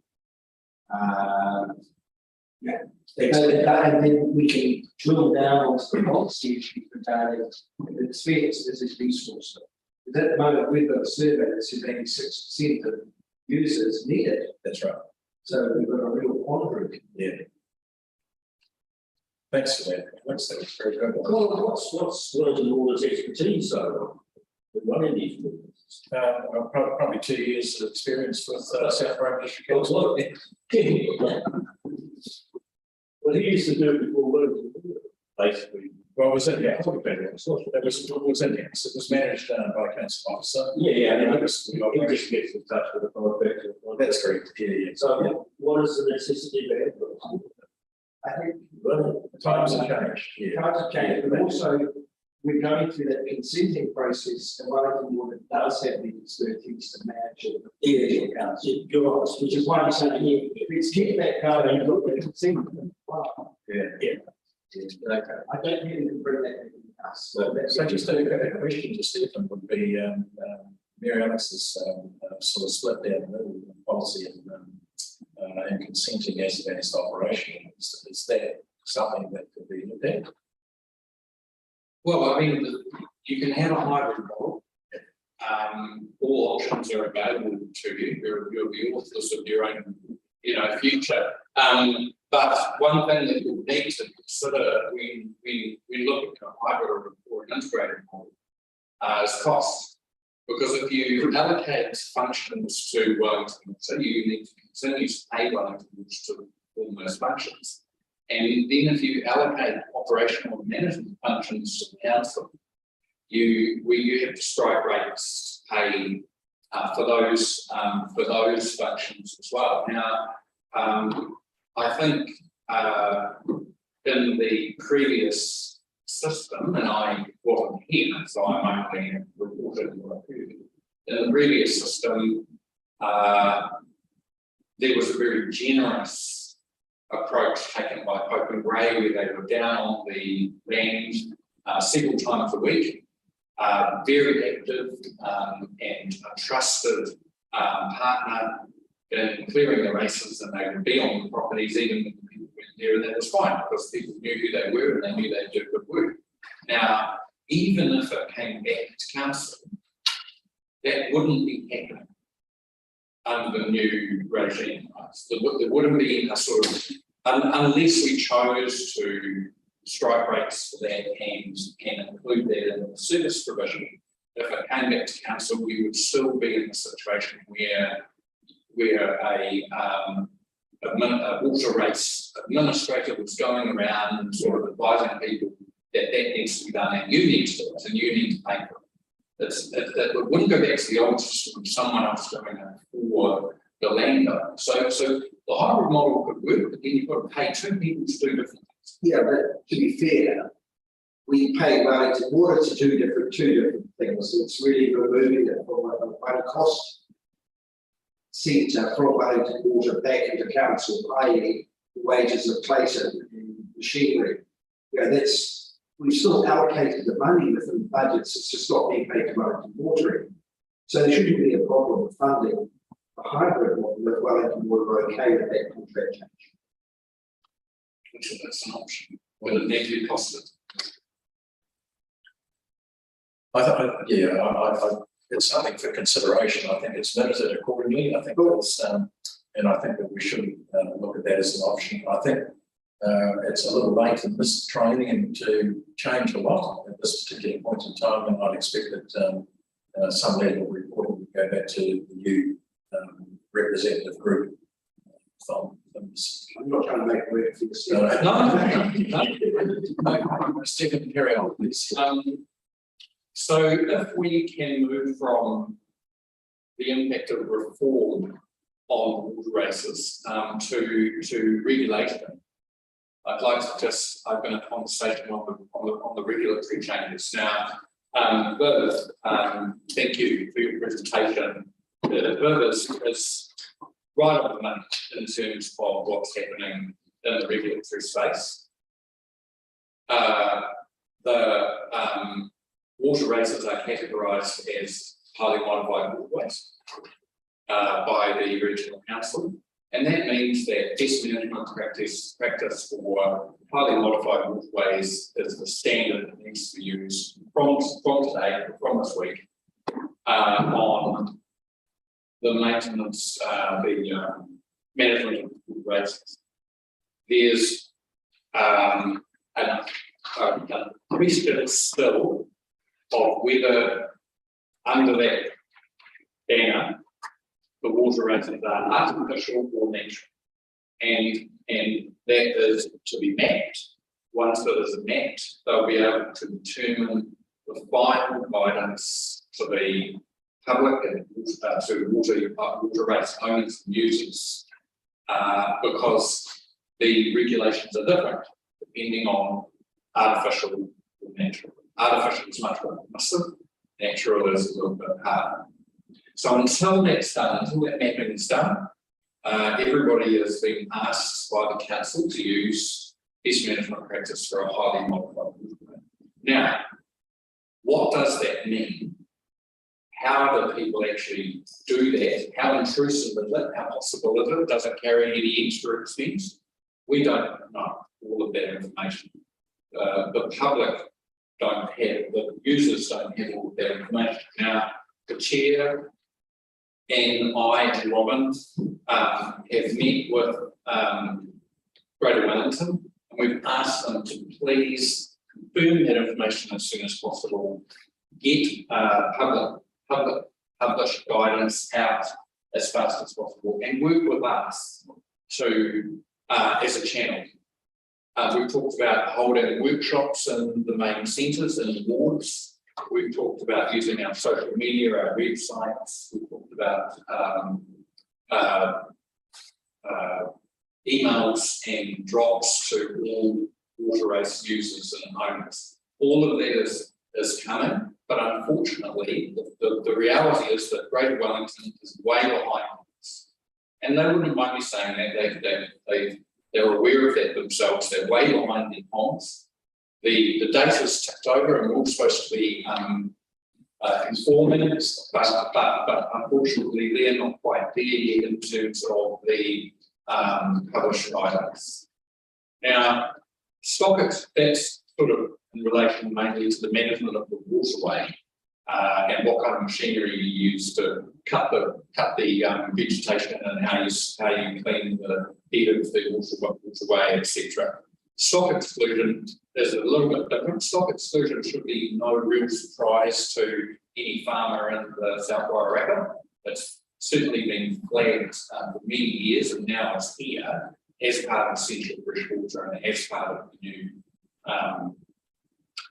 Yeah, and then we can drill down onto the policy issue regarding the expense as is resource. Because at the moment we've got a survey that says 86% of users need it. That's right. So we've got a real quandary. Yeah. Thanks for that. Alex. That was very good. Well, what's Wellington Water's expertise though? With running these movements? Well, probably 2 years of experience with South Rome District Council. Well, he used to do it before Wellington Water, basically. Well, it was in house. It was in house. It was managed by council officer. Yeah, And yeah. it was, He just gets in touch with the contractor. that's correct. Yeah. So what is the necessity of it? I think Times have changed. Yeah. times have changed, but also we're going through that consenting process, and Wellington Water does have the expertise to manage it. Yeah, you're right. Which is why I'm saying, yeah, let's get that going and look at the consent. Wow. Yeah. Okay. I don't think we can bring that in us. So just a question to Stephen would be, Mary Alex's sort of split down the middle policy and consenting as advanced operation. Is that something that could be looked at? Well, I mean, you can have a hybrid model. All options are available to you. You'll be authors of your own, future. But one thing that you'll need to consider when we look at a hybrid or an integrated model is cost. Because if you allocate functions to Wellington, so you need to continue to pay Wellington to perform those functions. And then if you allocate operational and management functions to the council, you have to strike rates to pay for those functions as well. Now, I think in the previous system, and I wasn't here, so I'm only reporting what I heard. In the previous system, there was a very generous approach taken by Pope and Grey, where they were down on the land several times a week, very active and a trusted partner in clearing the races, and they would be on the properties even when people went there, and that was fine because people knew who they were and they knew they'd do good work. Now, even if it came back to council, that wouldn't be happening under the new regime. There wouldn't be a sort of, unless we chose to strike rates for that and include that in the service provision, if it came back to council, we would still be in a situation where a water rates administrator was going around and sort of advising people that needs to be done and you need to do it and you need to pay for it. It wouldn't go back to the old system of someone else doing it for the landowner. So the hybrid model could work, but then you've got to pay two people to do different things. Yeah, but to be fair, we pay Wellington Water to do two different things. It's really removing it from one cost centre from Wellington Water back into council, i.e. the wages of Clayton and machinery. We've still allocated the money within the budgets, it's just not being paid to Wellington Water. So there shouldn't be a problem with funding a hybrid model with Wellington Water okay with that contract change. Which that's an option, but it needs to be costed. It's something for consideration. I think it's limited accordingly. I think it's, and I think that we should look at that as an option. I think it's a little late in this training to change a lot at this particular point in time, and I'd expect that some level of reporting would go back to the new representative group from. I'm not trying to make work for this. No, Stephen, carry on, please. So if we can move from the impact of reform on water races to regulation, I'd like to just open a conversation on the regulatory changes. Now, Viv, thank you for your presentation. Viv is right on the money in terms of what's happening in the regulatory space. The water races are categorised as highly modified waterways by the regional council, and that means that best management practice for highly modified waterways is the standard that needs to be used from today, from this week, on the maintenance, the management of water races. There's a question still of whether under that banner the water races are artificial or natural, and that is to be mapped. Once it is mapped, they'll be able to determine the final guidance to the public and to water race owners and users, because the regulations are different depending on artificial or natural. Artificial is much more permissive, natural is a little bit harder. So until that's done, until that mapping is done, everybody is being asked by the council to use best management practice for a highly modified waterway. Now, what does that mean? How do people actually do that? How intrusive is it? How possible is it? Does it carry any extra expense? We don't know all of that information. The public don't have, the users don't have all of that information. Now, the chair and I and Robin have met with Greater Wellington, and we've asked them to please confirm that information as soon as possible, get published guidance out as fast as possible, and work with us to as a channel. We've talked about holding workshops in the main centres and wards. We've talked about using our social media, our websites. We've talked about emails and drops to all water race users and owners. All of that is coming, but unfortunately, the reality is that Greater Wellington is way behind this. And they wouldn't mind me saying that they're aware of that themselves. They're way behind their comms. The data's ticked over, and we're all supposed to be informing, but unfortunately, they're not quite there yet in terms of the published guidance. Now, that's sort of in relation mainly to the management of the waterway and what kind of machinery you use to cut the vegetation and how you clean the bed of the waterway, etc. Stock exclusion is a little bit different. Stock exclusion should be no real surprise to any farmer in the South Wairarapa. It's certainly been flagged for many years, and now it's here as part of Central Freshwater and as part of the new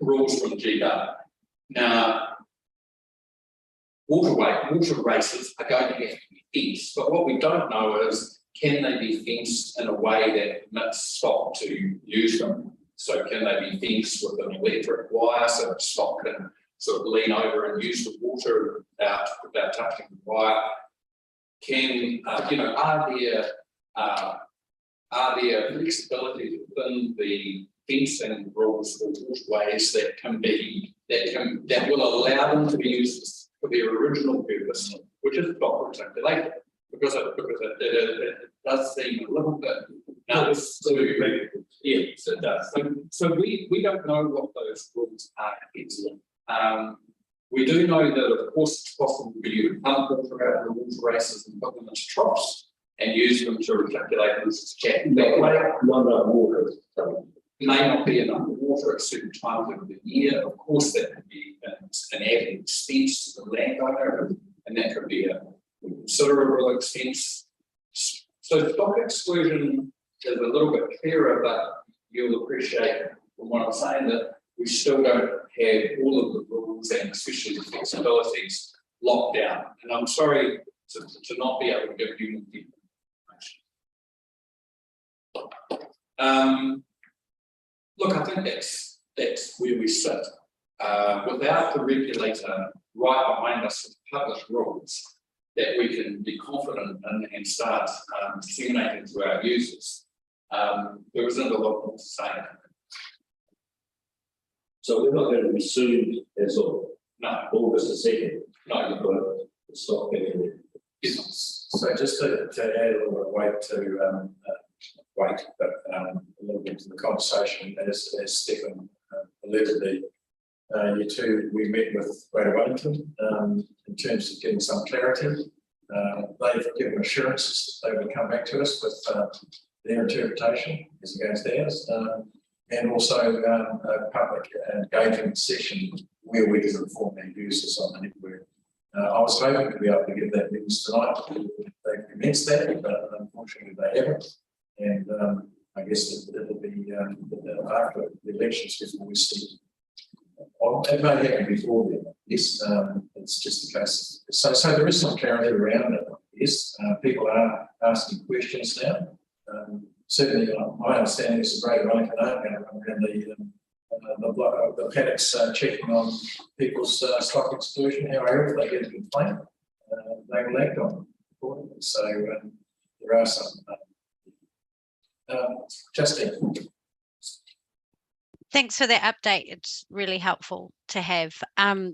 rules from GW. Now, water races are going to have to be fenced, but what we don't know is, can they be fenced in a way that permits stock to use them? So can they be fenced with an electric wire so that stock can sort of lean over and use the water without touching the wire? Can are there flexibility within the fencing rules for waterways that will allow them to be used for their original purpose, which is stock recirculation? Because it does seem a little bit nuts to, yes, it does. So we don't know what those rules are yet. We do know that, of course, it's possible for you to pump water out of the water races and put them into troughs and use them to recirculate this chat. That way, water may not be enough water at certain times of the year. Of course, that could be an added expense to the landowner, and that could be considerable expense. So stock exclusion is a little bit clearer, but you'll appreciate from what I'm saying that we still don't have all of the rules and especially the flexibilities locked down. And I'm sorry to not be able to give you more information. Look, I think that's where we sit. Without the regulator right behind us with published rules that we can be confident in and start disseminating to our users, there isn't a lot more to say. So we're not going to be sued as of No, August the 2nd. no, You've got to stop it. So just to add a little bit of weight to but a little bit to the conversation, as Stephen alluded to, you two, we met with Greater Wellington in terms of getting some clarity. They've given assurances that they would come back to us with their interpretation as against theirs, and also a public engagement session where we can inform their users on the network. I was hoping to be able to give that news tonight. They've commenced that, but unfortunately they haven't. And I guess it'll be after the elections before we see. It may happen before then. Yes, it's just the case. So there is some clarity around it. Yes, people are asking questions now. Certainly, my understanding is the Greater Wellington aren't going to run around the paddocks checking on people's stock exclusion. However, if they get a complaint, they will act on it accordingly. So there are some. Justine. Thanks for that update. It's really helpful to have.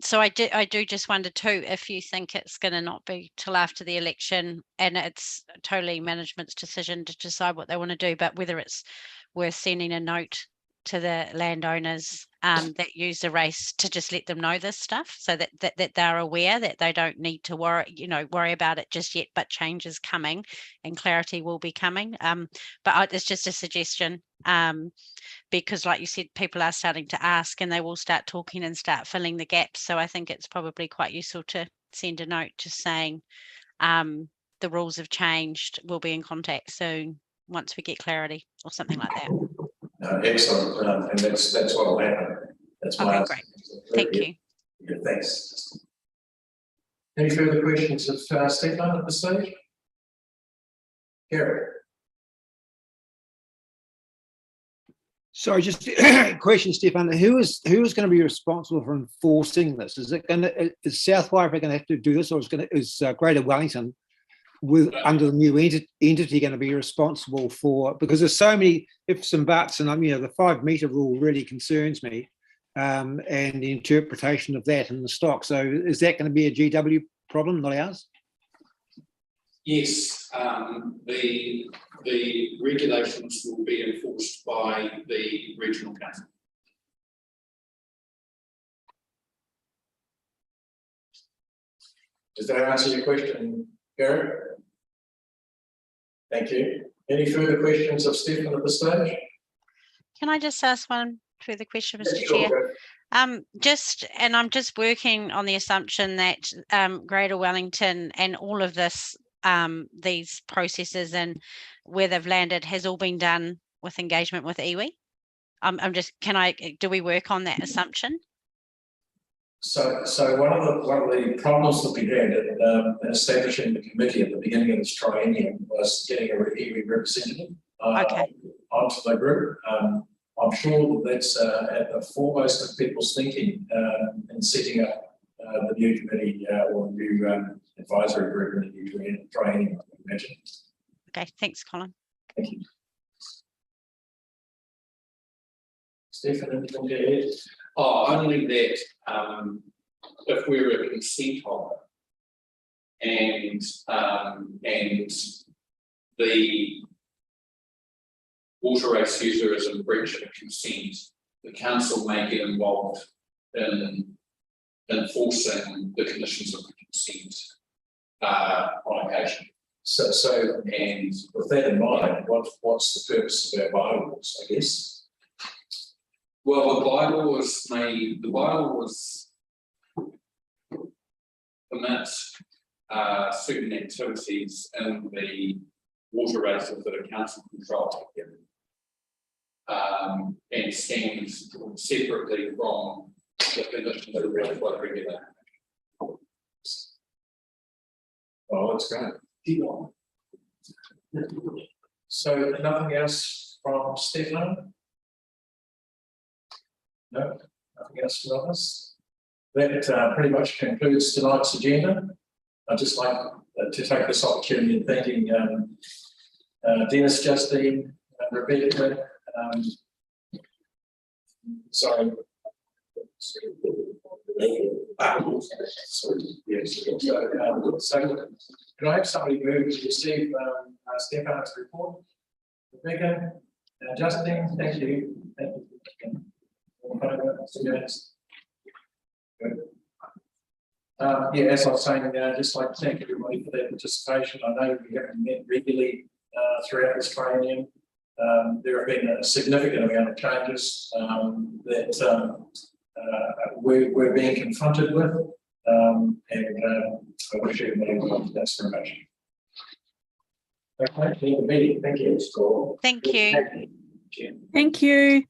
So I do just wonder too, if you think it's going to not be till after the election and it's totally management's decision to decide what they want to do, but whether it's worth sending a note to the landowners that use the race to just let them know this stuff, so that they're aware that they don't need to worry about it just yet, but change is coming and clarity will be coming. But it's just a suggestion. Because like you said, people are starting to ask and they will start talking and start filling the gaps. So I think it's probably quite useful to send a note just saying the rules have changed. We'll be in contact soon once we get clarity or something like that. Excellent. And that's what will happen. That's my okay, great. Thank you. Yeah, thanks. Any further questions of Stefan at this stage? Gary. So just a question, Stefan, who is going to be responsible for enforcing this? Is South Wairarapa going to have to do this, or is Greater Wellington under the new entity going to be responsible for, because there's so many ifs and buts, and the 5 metre rule really concerns me, and the interpretation of that in the stock. So is that going to be a GW problem, not ours? Yes, the regulations will be enforced by the regional council. Does that answer your question, Gary? Thank you. Any further questions of Stephen at this stage? Can I just ask one further question, Mr. Yeah, Chair? sure. I'm just working on the assumption that Greater Wellington and all of this, these processes and where they've landed has all been done with engagement with iwi. Do we work on that assumption? So one of the problems that we had in establishing the committee at the beginning of this triennium was getting a iwi representative onto the group. I'm sure that's at the foremost of people's thinking in setting up the new committee or the new advisory group in the new triennium, I imagine. Okay, thanks, Colin. Thank you. Stephen, anything to add? Only that if we're a consent holder and the water race user is in breach of consent, the council may get involved in enforcing the conditions of the consent on occasion. So and with that in mind, what's the purpose of our bylaws, I guess? Well, the bylaws permit certain activities in the water races that are council controlled. And stands separately from the conditions of the flood regulator. Oh, that's great. So nothing else from Stefan? No, nothing else from others? That pretty much concludes tonight's agenda. I'd just like to take this opportunity in thanking Dennis, Justine, Rebecca. Sorry. Yes. So can I have somebody move to receive Stefan's report? Rebecca, Justine, thank you. Thank you. Yeah, as I was saying, just like to thank everybody for their participation. I know we haven't met regularly throughout this training. There have been a significant amount of changes that we're being confronted with, and I wish everybody well. Thanks very much. Okay, thank you. Thank you. Thank you.